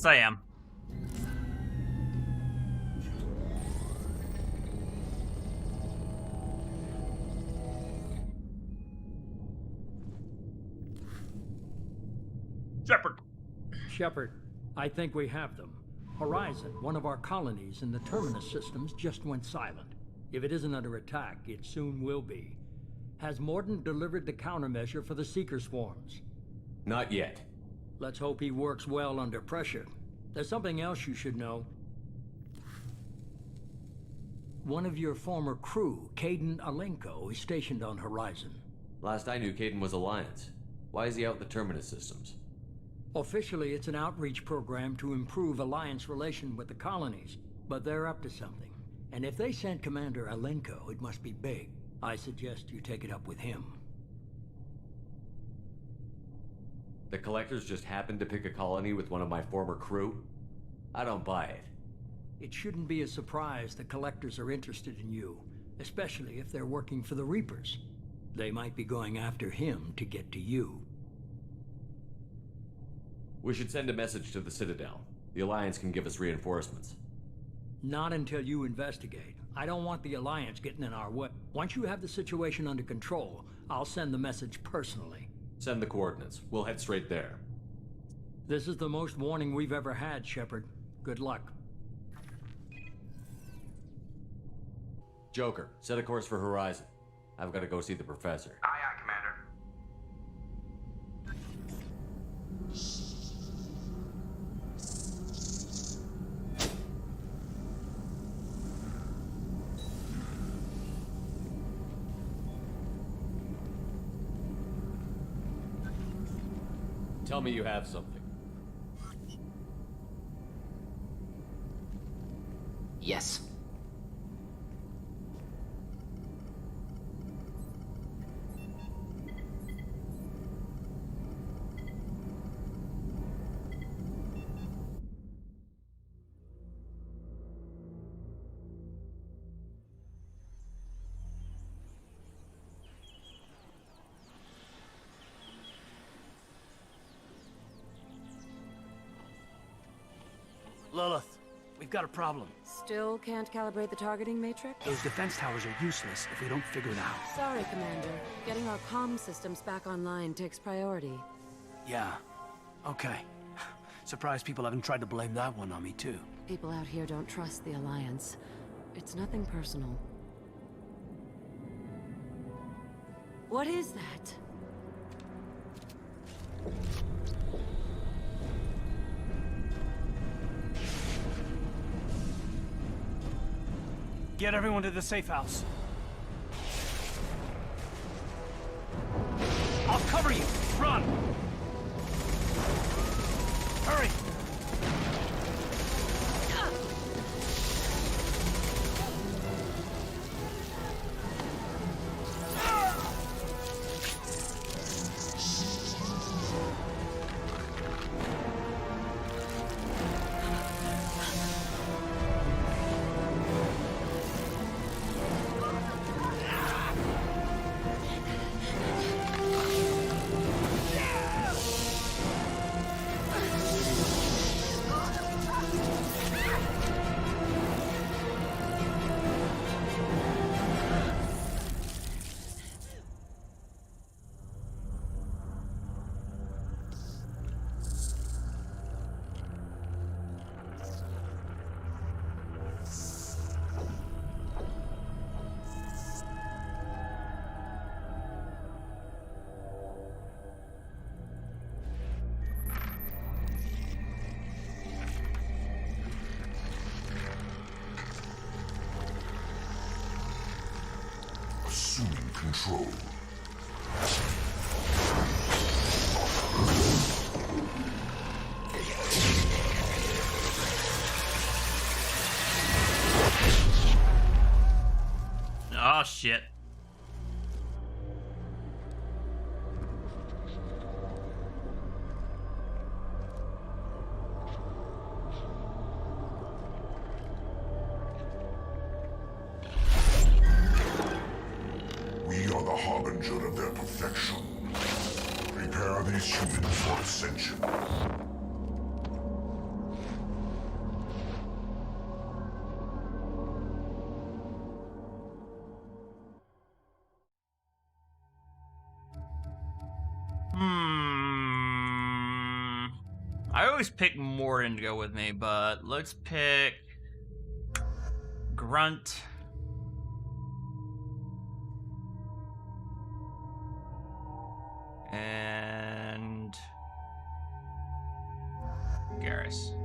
Yes, I am. Shepard. Shepard, I think we have them. Horizon, one of our colonies in the Terminus systems, just went silent. If it isn't under attack, it soon will be. Has Mordin delivered the countermeasure for the Seeker swarms? Not yet. Let's hope he works well under pressure. There's something else you should know. One of your former crew, Caden Alenko, is stationed on Horizon. Last I knew, Caden was Alliance. Why is he out in the Terminus systems? Officially, it's an outreach program to improve Alliance relation with the colonies, but they're up to something. And if they sent Commander Alenko, it must be big. I suggest you take it up with him. The Collectors just happened to pick a colony with one of my former crew? I don't buy it. It shouldn't be a surprise the Collectors are interested in you, especially if they're working for the Reapers. They might be going after him to get to you. We should send a message to the Citadel. The Alliance can give us reinforcements. Not until you investigate. I don't want the Alliance getting in our way. Once you have the situation under control, I'll send the message personally. Send the coordinates. We'll head straight there. This is the most warning we've ever had, Shepard. Good luck. Joker, set a course for Horizon. I've got to go see the Professor. Aye, aye, Commander. Tell me you have something. Yes. Lilith, we've got a problem. Still can't calibrate the targeting matrix? Those defense towers are useless if we don't figure it out. Sorry, Commander. Getting our comm systems back online takes priority. Yeah. Okay. Surprised people haven't tried to blame that one on me, too. People out here don't trust the Alliance. It's nothing personal. What is that? Get everyone to the safe house. I'll cover you! Run! Hurry! Assuming control. Oh, shit. We are the harbinger of their perfection. Prepare these humans for ascension. I always pick Morden to go with me, but let's pick Grunt. And Garrus.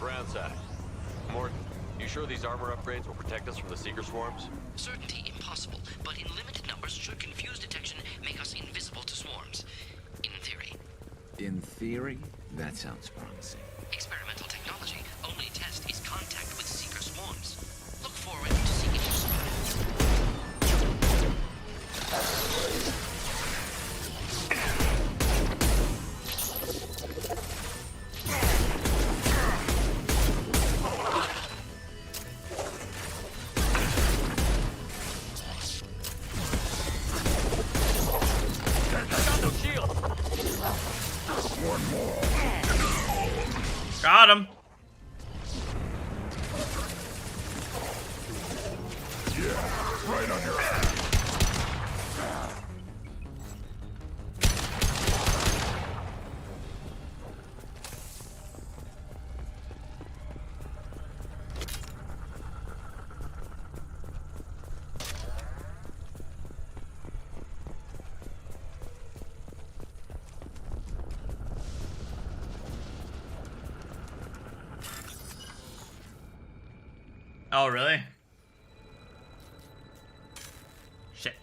Groundside. Morton, you sure these armor upgrades will protect us from the Seeker swarms? Certainty impossible, but in limited numbers should confuse detection, make us invisible to swarms. In theory. In theory? That sounds promising. Experimental technology. Only test is contact with Seeker swarms. Look forward to seeing if you survive. Got him. Yeah, right on your ass. Oh, really? Shit.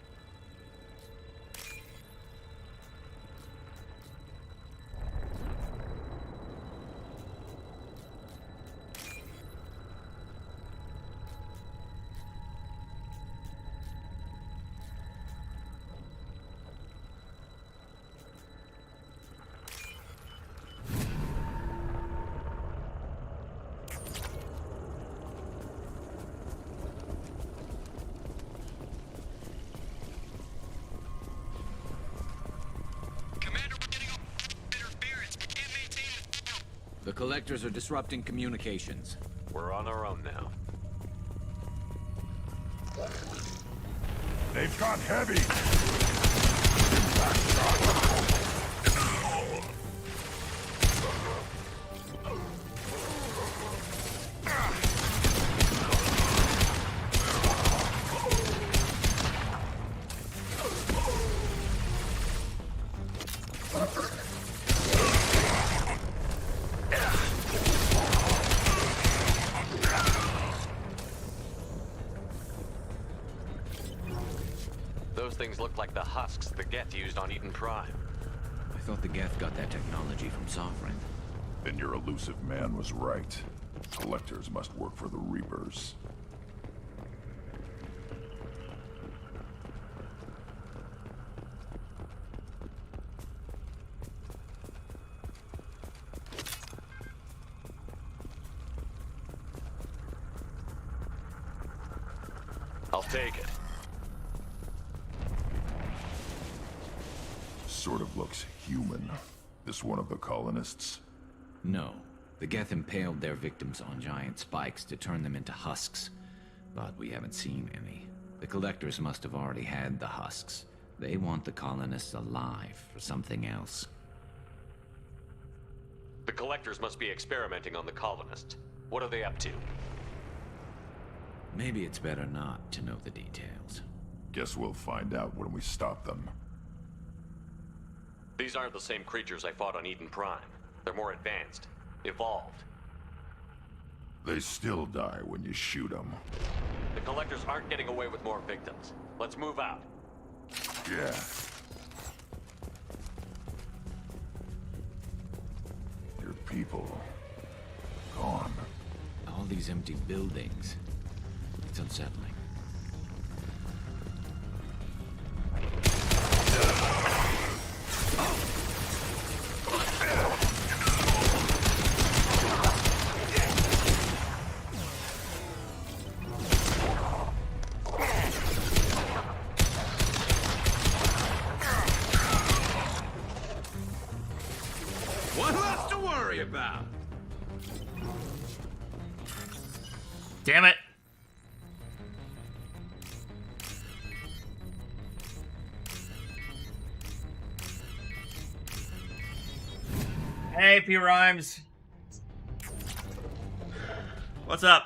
The collectors are disrupting communications. We're on our own now. They've got heavy. Those things look like the husks the Geth used on Eden Prime. I thought the Geth got that technology from Sovereign. Then your elusive man was right. Collectors must work for the Reapers. I'll take it. Sort of looks human. This one of the colonists? No. The Geth impaled their victims on giant spikes to turn them into husks. But we haven't seen any. The collectors must have already had the husks. They want the colonists alive for something else. The collectors must be experimenting on the colonists. What are they up to? Maybe it's better not to know the details. Guess we'll find out when we stop them. These aren't the same creatures I fought on Eden Prime. They're more advanced, evolved. They still die when you shoot them. The collectors aren't getting away with more victims. Let's move out. Yeah. Your people gone. All these empty buildings. It's unsettling. One less to worry about. Damn it. Hey, P. Rhymes. What's up?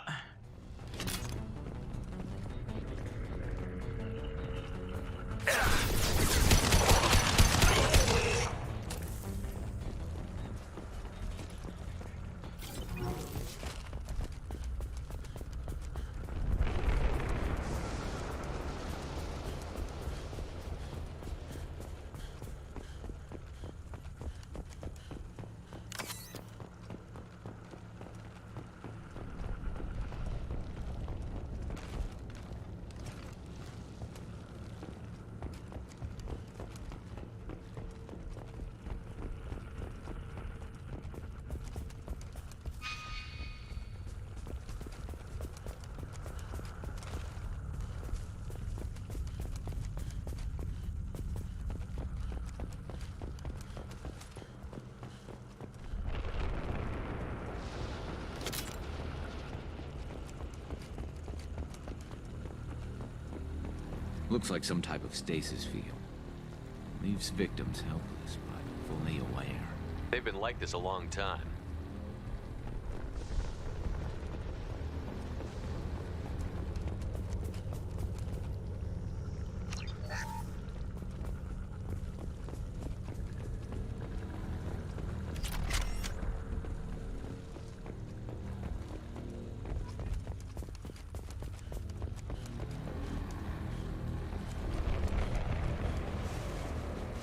Looks like some type of stasis field. Leaves victims helpless, but fully aware. They've been like this a long time.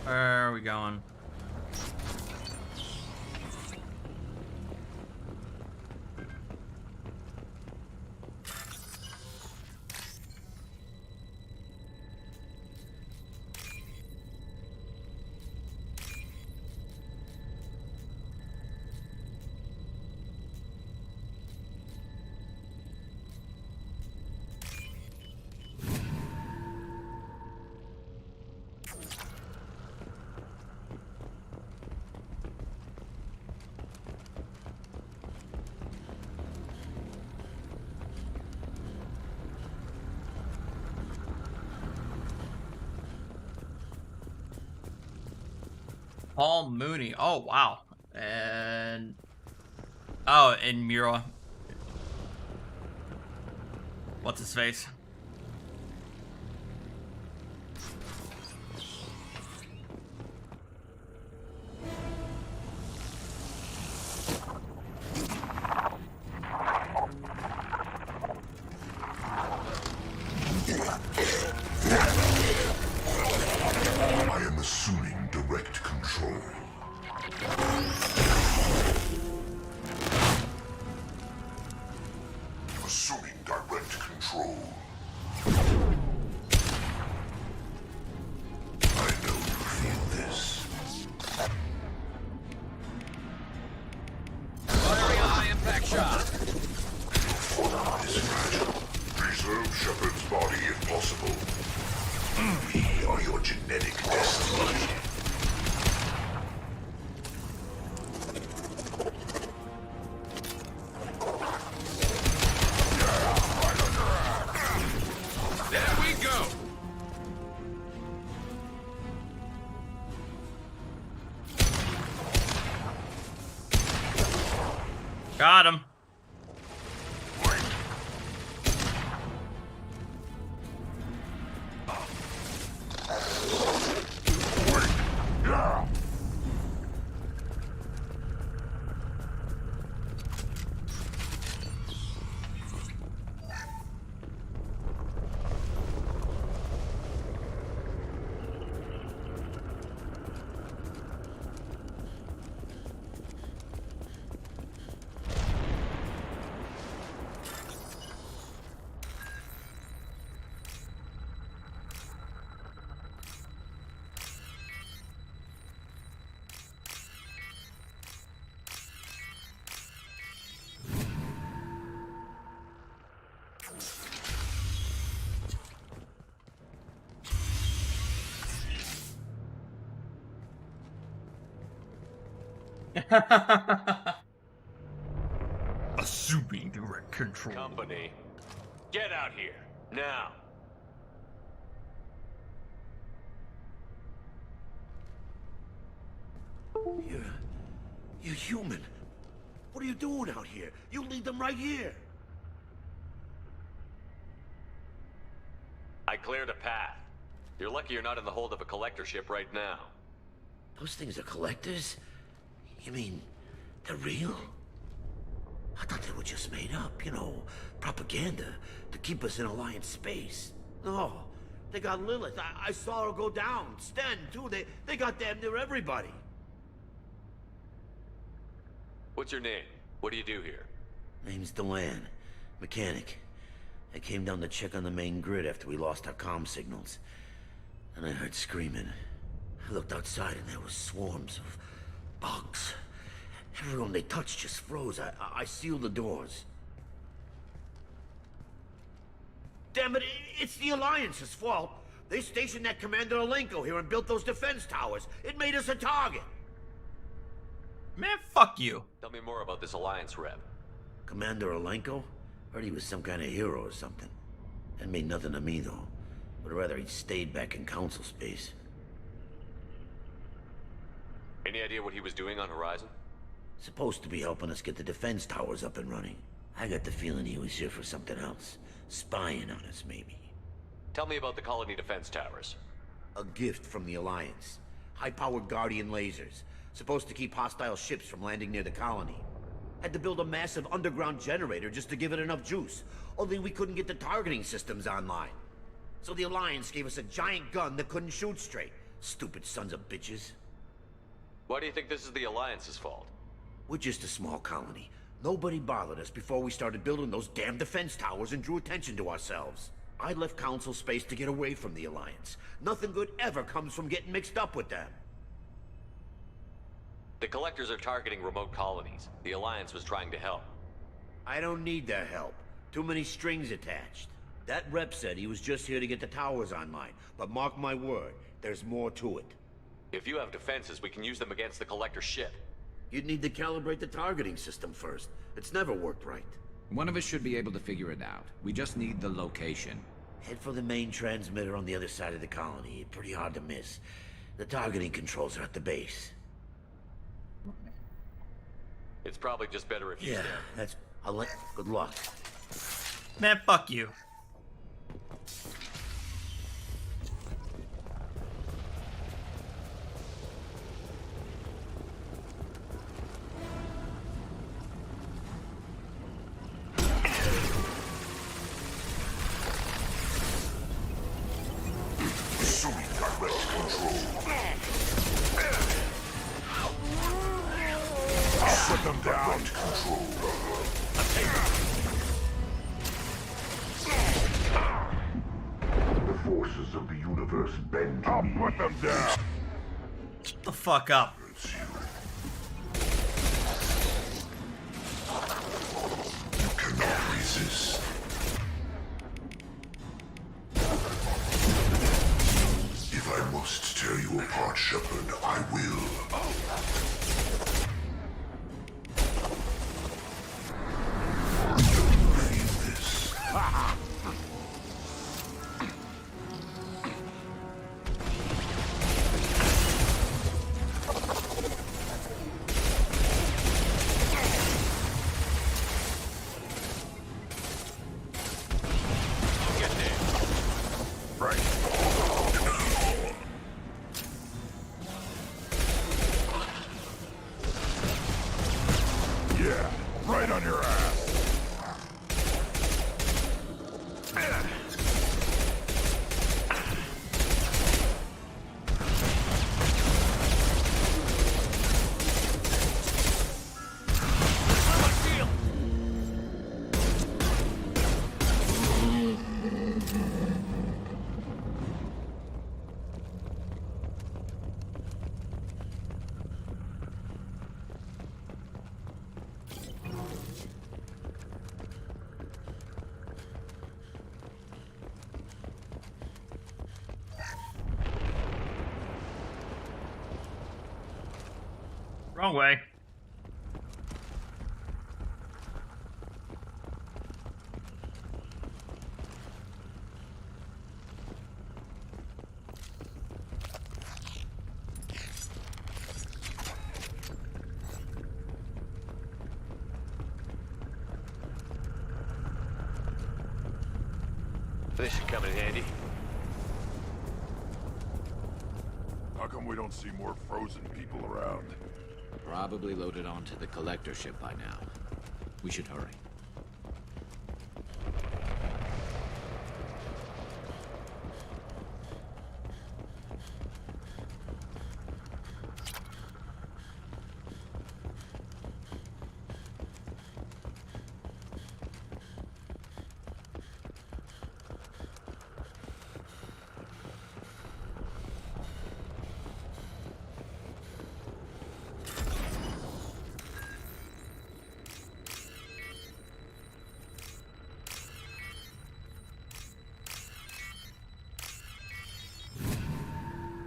Where are we going? Paul Mooney. Oh, wow. And... oh, and Mira. What's his face? I am assuming direct control. Assuming direct control. I know you feel this. Firing a high impact shot. Fortnite is fragile. Preserve Shepard's body if possible. We are your genetic destiny. There we go. Got him. Assuming direct control. Company, get out here, now. You're human. What are you doing out here? You lead them right here. I cleared a path. You're lucky you're not in the hold of a collector ship right now. Those things are collectors? You mean, they're real? I thought they were just made up, you know, propaganda to keep us in Alliance space. No, they got Lilith. I saw her go down. Sten, too. They got damn near everybody. What's your name? What do you do here? Name's Delan. Mechanic. I came down to check on the main grid after we lost our comm signals. And I heard screaming. I looked outside and there was swarms of bugs. Everyone they touched just froze. I sealed the doors. Damn it, it's the Alliance's fault. They stationed that Commander Alenko here and built those defense towers. It made us a target. Man, fuck you. Tell me more about this Alliance rep. Commander Alenko? Heard he was some kind of hero or something. That made nothing to me, though. Would rather he'd stayed back in Council space. Any idea what he was doing on Horizon? Supposed to be helping us get the defense towers up and running. I got the feeling he was here for something else. Spying on us, maybe. Tell me about the colony defense towers. A gift from the Alliance. High-powered Guardian lasers. Supposed to keep hostile ships from landing near the colony. Had to build a massive underground generator just to give it enough juice. Only we couldn't get the targeting systems online. So the Alliance gave us a giant gun that couldn't shoot straight. Stupid sons of bitches. Why do you think this is the Alliance's fault? We're just a small colony. Nobody bothered us before we started building those damn defense towers and drew attention to ourselves. I left Council space to get away from the Alliance. Nothing good ever comes from getting mixed up with them. The Collectors are targeting remote colonies. The Alliance was trying to help. I don't need their help. Too many strings attached. That rep said he was just here to get the towers online, but mark my word, there's more to it. If you have defenses, we can use them against the Collector ship. You'd need to calibrate the targeting system first. It's never worked right. One of us should be able to figure it out. We just need the location. Head for the main transmitter on the other side of the colony. Pretty hard to miss. The targeting controls are at the base. It's probably just better if you stay. That's... Good luck. Man, fuck you. Assuming direct control. Shut them down. Control. The forces of the universe bend to me. I'll put them down. Shut the fuck up. You cannot resist. If I must tear you apart, Shepard, I will. Feel this. Yeah, right on your ass. Wrong way. This should come in handy. How come we don't see more frozen people around? Probably loaded onto the collector ship by now. We should hurry.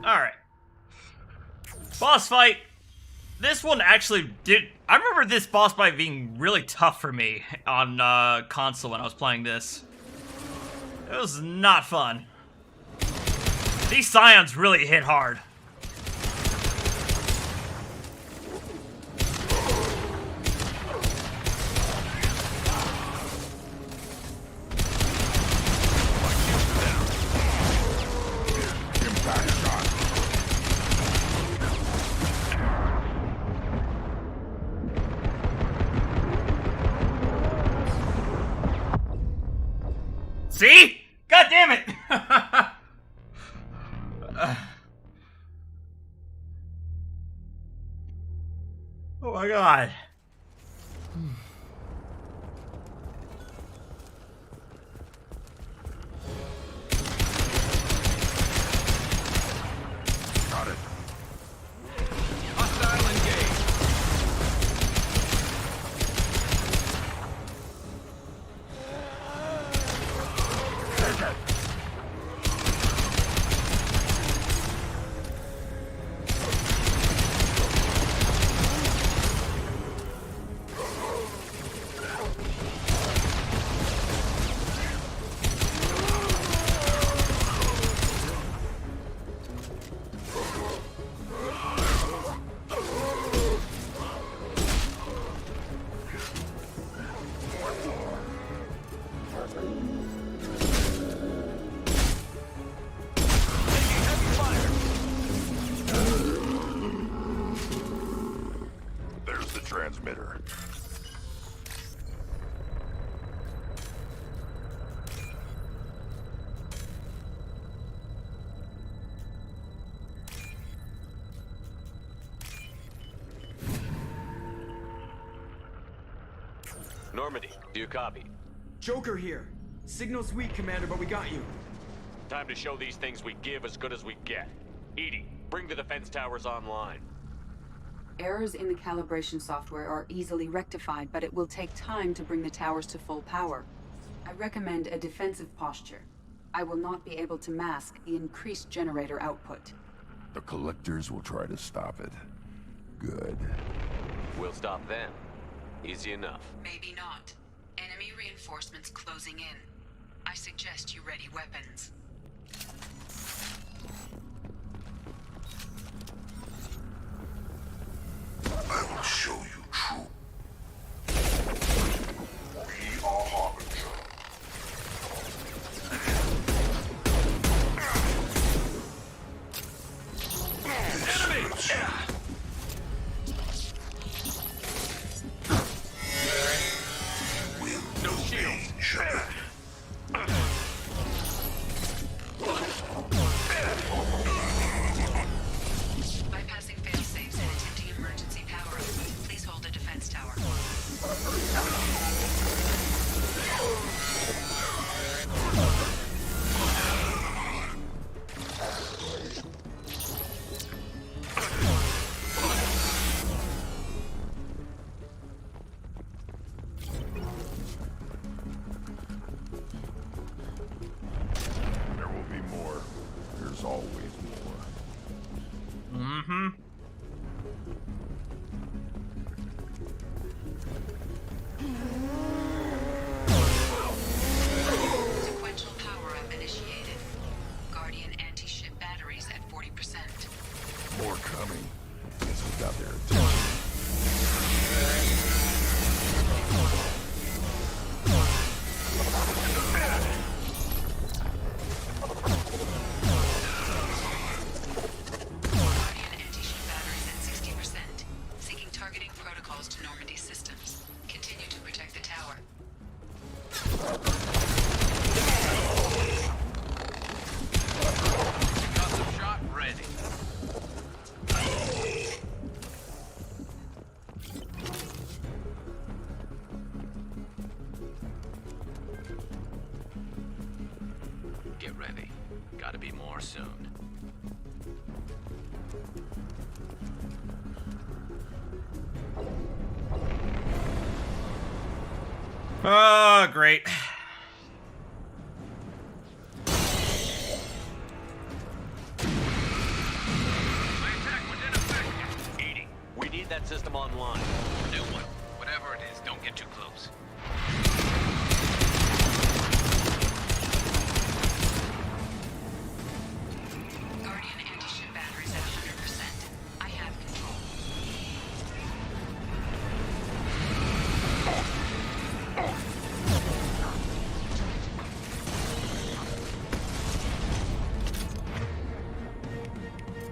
Alright. Boss fight. This one actually did... I remember this boss fight being really tough for me on console when I was playing this. It was not fun. These scions really hit hard. See? God damn it! Oh my god. Got it. Hostile engaged. There's the transmitter. Normandy, do you copy? Joker here. Signal's weak, Commander, but we got you. Time to show these things we give as good as we get. Edie, bring the defense towers online. Errors in the calibration software are easily rectified, but it will take time to bring the towers to full power. I recommend a defensive posture. I will not be able to mask the increased generator output. The collectors will try to stop it. Good. We'll stop them. Easy enough. Maybe not. Enemy reinforcements closing in. I suggest you ready weapons. I will show you true. We are Harbinger. Enemy! No shield. calls to Normandy systems. Continue to protect the tower. Got some shot ready. Get ready. Gotta be more soon. Oh, great. We need that system online. New one. Whatever it is, don't get too close. Guardian anti-ship batteries at 100%. I have control.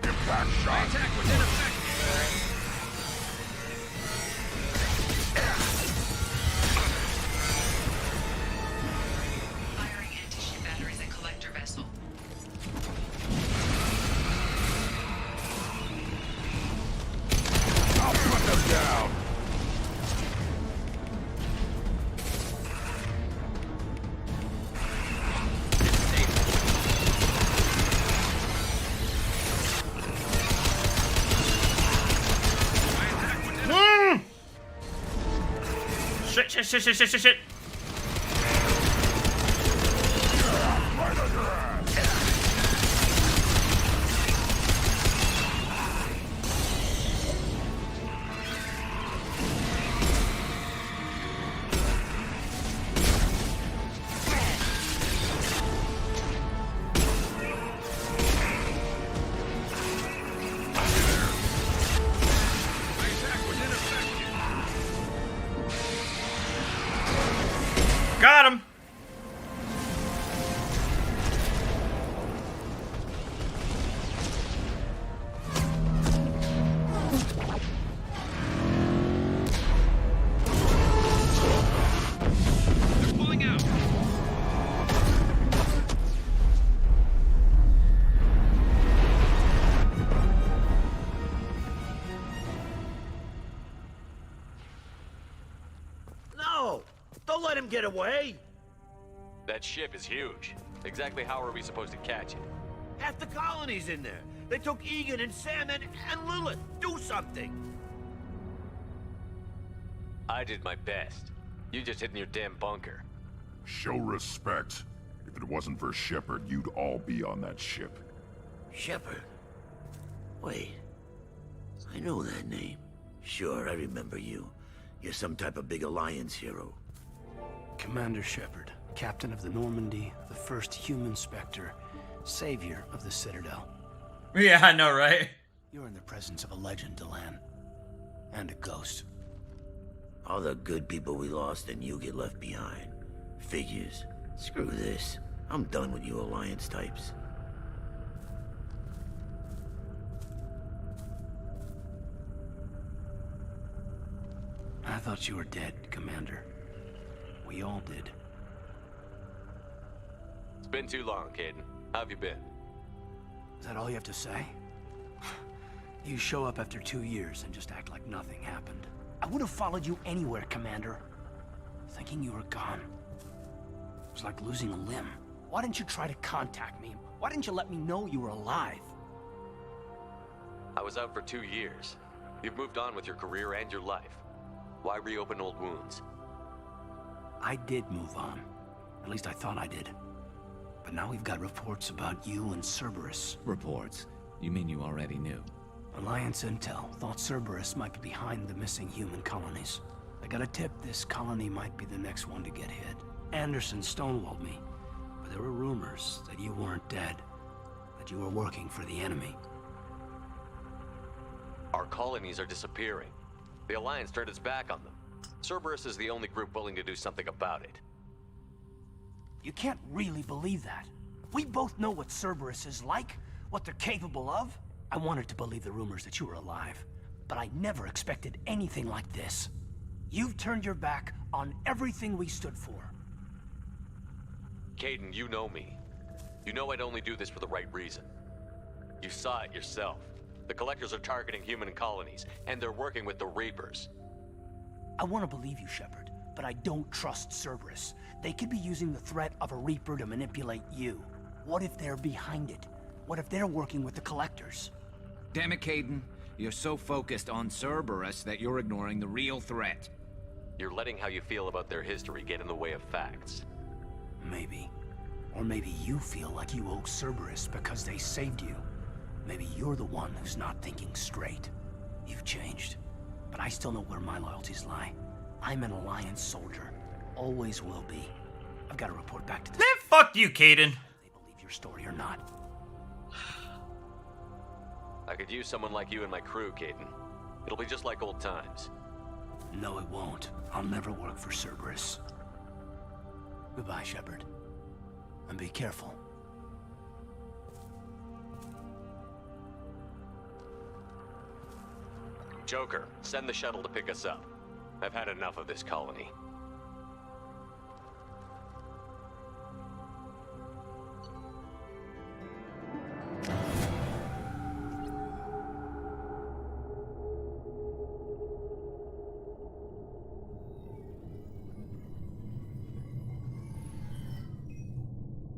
Impact shot. Attack was in effect. Firing anti-ship batteries at collector vessel. I'll put them down. Shit. Right on your ass. Got him. They're pulling out. No! Don't let him get away! That ship is huge. Exactly how are we supposed to catch it? Half the colony's in there. They took Egan and Sam and Lilith. Do something! I did my best. You just hid in your damn bunker. Show respect. If it wasn't for Shepard, you'd all be on that ship. Shepard? Wait. I know that name. Sure, I remember you. You're some type of big Alliance hero. Commander Shepard, captain of the Normandy, the first human Spectre, savior of the Citadel. Yeah, I know, right? You're in the presence of a legend, Delan. And a ghost. All the good people we lost and you get left behind. Figures. Screw this. I'm done with you Alliance types. I thought you were dead, Commander. We all did. It's been too long, Caden. How have you been? Is that all you have to say? You show up after 2 years and just act like nothing happened. I would have followed you anywhere, Commander. Thinking you were gone. It was like losing a limb. Why didn't you try to contact me? Why didn't you let me know you were alive? I was out for 2 years. You've moved on with your career and your life. Why reopen old wounds? I did move on. At least I thought I did. But now we've got reports about you and Cerberus. Reports? You mean you already knew? Alliance intel thought Cerberus might be behind the missing human colonies. I got a tip this colony might be the next one to get hit. Anderson stonewalled me, but there were rumors that you weren't dead, that you were working for the enemy. Our colonies are disappearing. The Alliance turned its back on them. Cerberus is the only group willing to do something about it. You can't really believe that. We both know what Cerberus is like, what they're capable of. I wanted to believe the rumors that you were alive, but I never expected anything like this. You've turned your back on everything we stood for. Caden, you know me. You know I'd only do this for the right reason. You saw it yourself. The Collectors are targeting human colonies, and they're working with the Reapers. I want to believe you, Shepard, but I don't trust Cerberus. They could be using the threat of a Reaper to manipulate you. What if they're behind it? What if they're working with the Collectors? Damn it, Caden. You're so focused on Cerberus that you're ignoring the real threat. You're letting how you feel about their history get in the way of facts. Maybe. Or maybe you feel like you owe Cerberus because they saved you. Maybe you're the one who's not thinking straight. You've changed. But I still know where my loyalties lie. I'm an Alliance soldier. Always will be. I've got to report back to the... Man, fuck you, Caden. They believe your story or not. I could use someone like you in my crew, Caden. It'll be just like old times. No, it won't. I'll never work for Cerberus. Goodbye, Shepard. And be careful. Joker, send the shuttle to pick us up. I've had enough of this colony.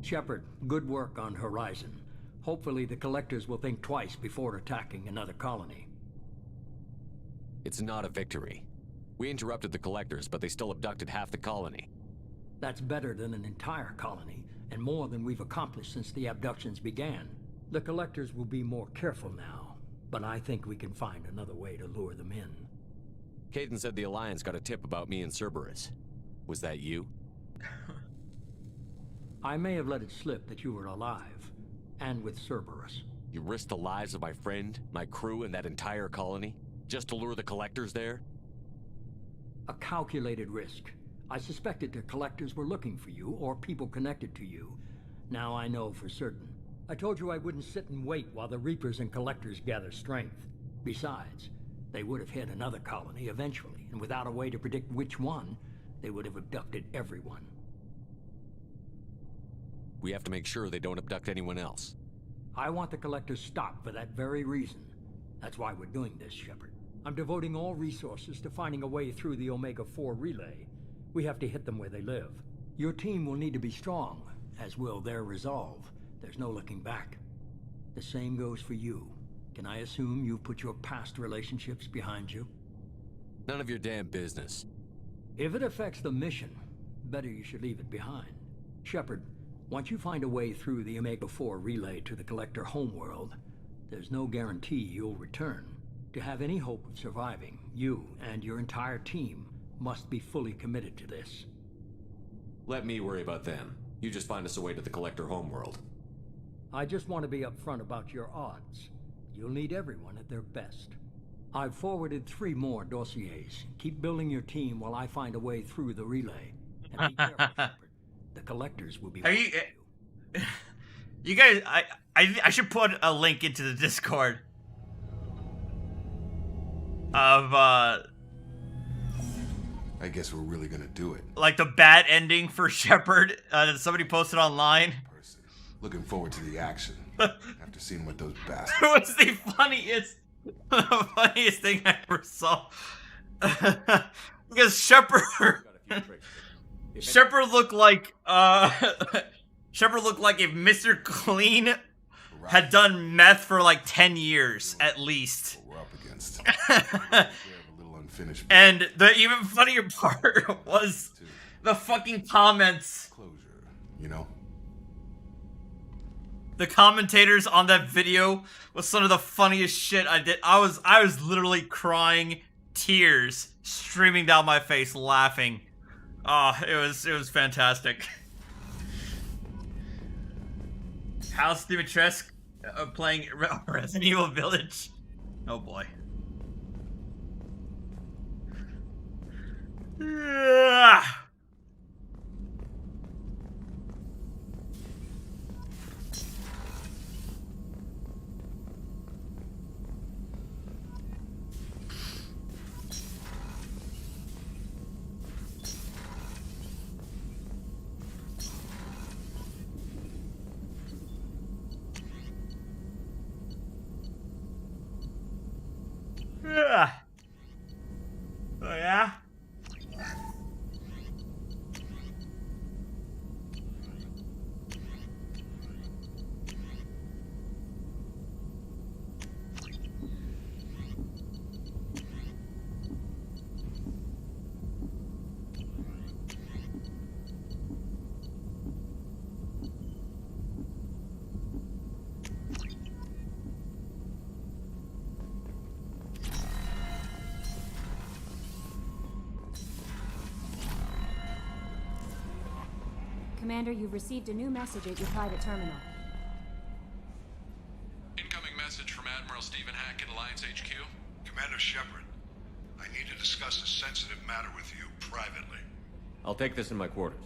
Shepard, good work on Horizon. Hopefully the Collectors will think twice before attacking another colony. It's not a victory. We interrupted the Collectors, but they still abducted half the colony. That's better than an entire colony, and more than we've accomplished since the abductions began. The Collectors will be more careful now, but I think we can find another way to lure them in. Caden said the Alliance got a tip about me and Cerberus. Was that you? I may have let it slip that you were alive, and with Cerberus. You risked the lives of my friend, my crew, and that entire colony? Just to lure the Collectors there? A calculated risk. I suspected the Collectors were looking for you, or people connected to you. Now I know for certain. I told you I wouldn't sit and wait while the Reapers and Collectors gather strength. Besides, they would have hit another colony eventually, and without a way to predict which one, they would have abducted everyone. We have to make sure they don't abduct anyone else. I want the Collectors stopped for that very reason. That's why we're doing this, Shepard. I'm devoting all resources to finding a way through the Omega-4 relay. We have to hit them where they live. Your team will need to be strong, as will their resolve. There's no looking back. The same goes for you. Can I assume you've put your past relationships behind you? None of your damn business. If it affects the mission, better you should leave it behind. Shepard, once you find a way through the Omega-4 relay to the Collector homeworld, there's no guarantee you'll return. To have any hope of surviving, you and your entire team must be fully committed to this. Let me worry about them. You just find us a way to the Collector homeworld. I just want to be upfront about your odds. You'll need everyone at their best. I've forwarded 3 more dossiers. Keep building your team while I find a way through the relay. And be careful, Shepard. The Collectors will be watching you. You guys, I should put a link into the Discord of I guess we're really gonna do it. like the bad ending for Shepard that somebody posted online. Looking forward to the action. After seeing what those bastards. It was the funniest thing I ever saw. Because Shepard looked like Shepard looked like if Mr. Clean had done meth for like 10 years at least. We're up against. We have a little unfinished. And the even funnier part was the fucking comments. Closure, you know? The commentators on that video was some of the funniest shit I did. I was literally crying, tears streaming down my face, laughing. Oh, it was fantastic. House Dimitrescu playing Resident Evil Village. Oh boy. Commander, you've received a new message at your private terminal. Incoming message from Admiral Stephen Hackett, Alliance HQ. Commander Shepard, I need to discuss a sensitive matter with you privately. I'll take this in my quarters.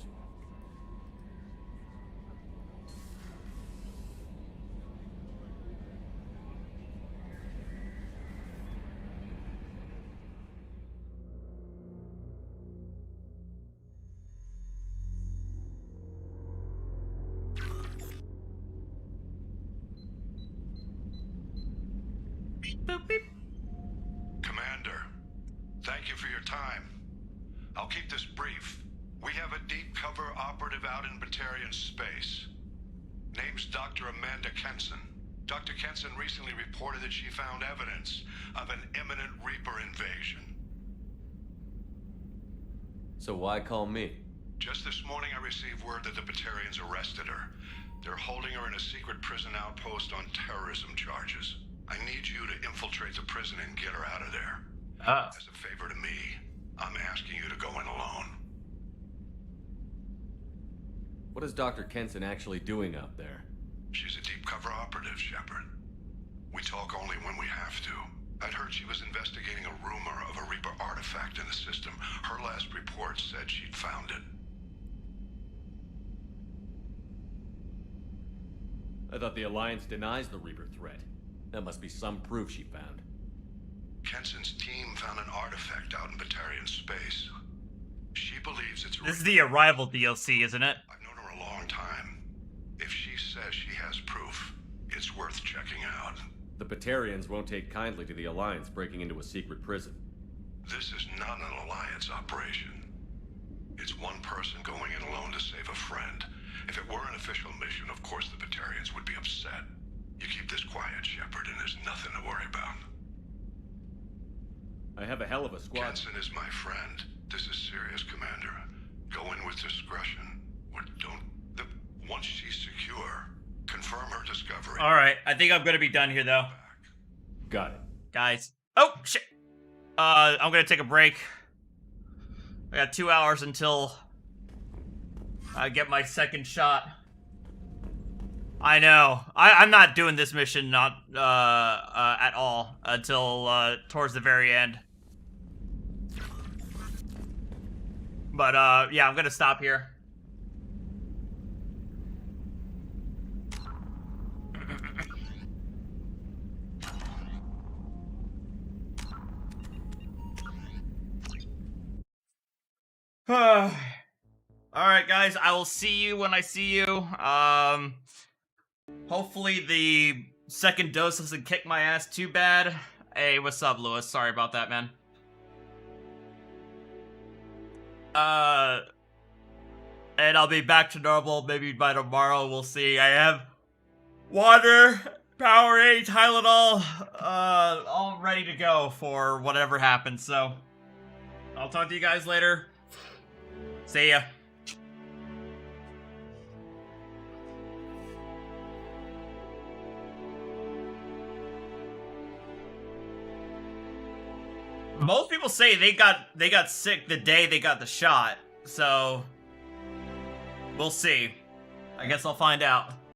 Boop, beep. Commander, thank you for your time. I'll keep this brief. We have a deep cover operative out in Batarian space. Name's Dr. Amanda Kenson. Dr. Kenson recently reported that she found evidence of an imminent Reaper invasion. So why call me? Just this morning I received word that the Batarians arrested her. They're holding her in a secret prison outpost on terrorism charges. I need you to infiltrate the prison and get her out of there. As a favor to me, I'm asking you to go in alone. What is Dr. Kenson actually doing out there? She's a deep cover operative, Shepard. We talk only when we have to. I'd heard she was investigating a rumor of a Reaper artifact in the system. Her last report said she'd found it. I thought the Alliance denies the Reaper threat. That must be some proof she found. Kenson's team found an artifact out in Batarian space. She believes it's... This is the Arrival DLC, isn't it? I've known her a long time. If she says she has proof, it's worth checking out. The Batarians won't take kindly to the Alliance breaking into a secret prison. This is not an Alliance operation. It's one person going in alone to save a friend. If it were an official mission, of course the Batarians would be upset. You keep this quiet, Shepard, and there's nothing to worry about. I have a hell of a squad. Kenson is my friend. This is serious, Commander. Go in with discretion. Once she's secure, confirm her discovery. Alright, I think I'm gonna be done here, though. Got it. Guys. Oh, shit. I'm gonna take a break. I got 2 hours until I get my second shot. I know. I'm not doing this mission at all until towards the very end. But yeah, I'm gonna stop here. Alright guys, I will see you when I see you. Hopefully the second dose doesn't kick my ass too bad. Hey, what's up, Lewis? Sorry about that, man. And I'll be back to normal maybe by tomorrow, we'll see. I have water, Powerade, Tylenol, all ready to go for whatever happens, so I'll talk to you guys later. See ya. Most people say they got sick the day they got the shot, so we'll see. I guess I'll find out.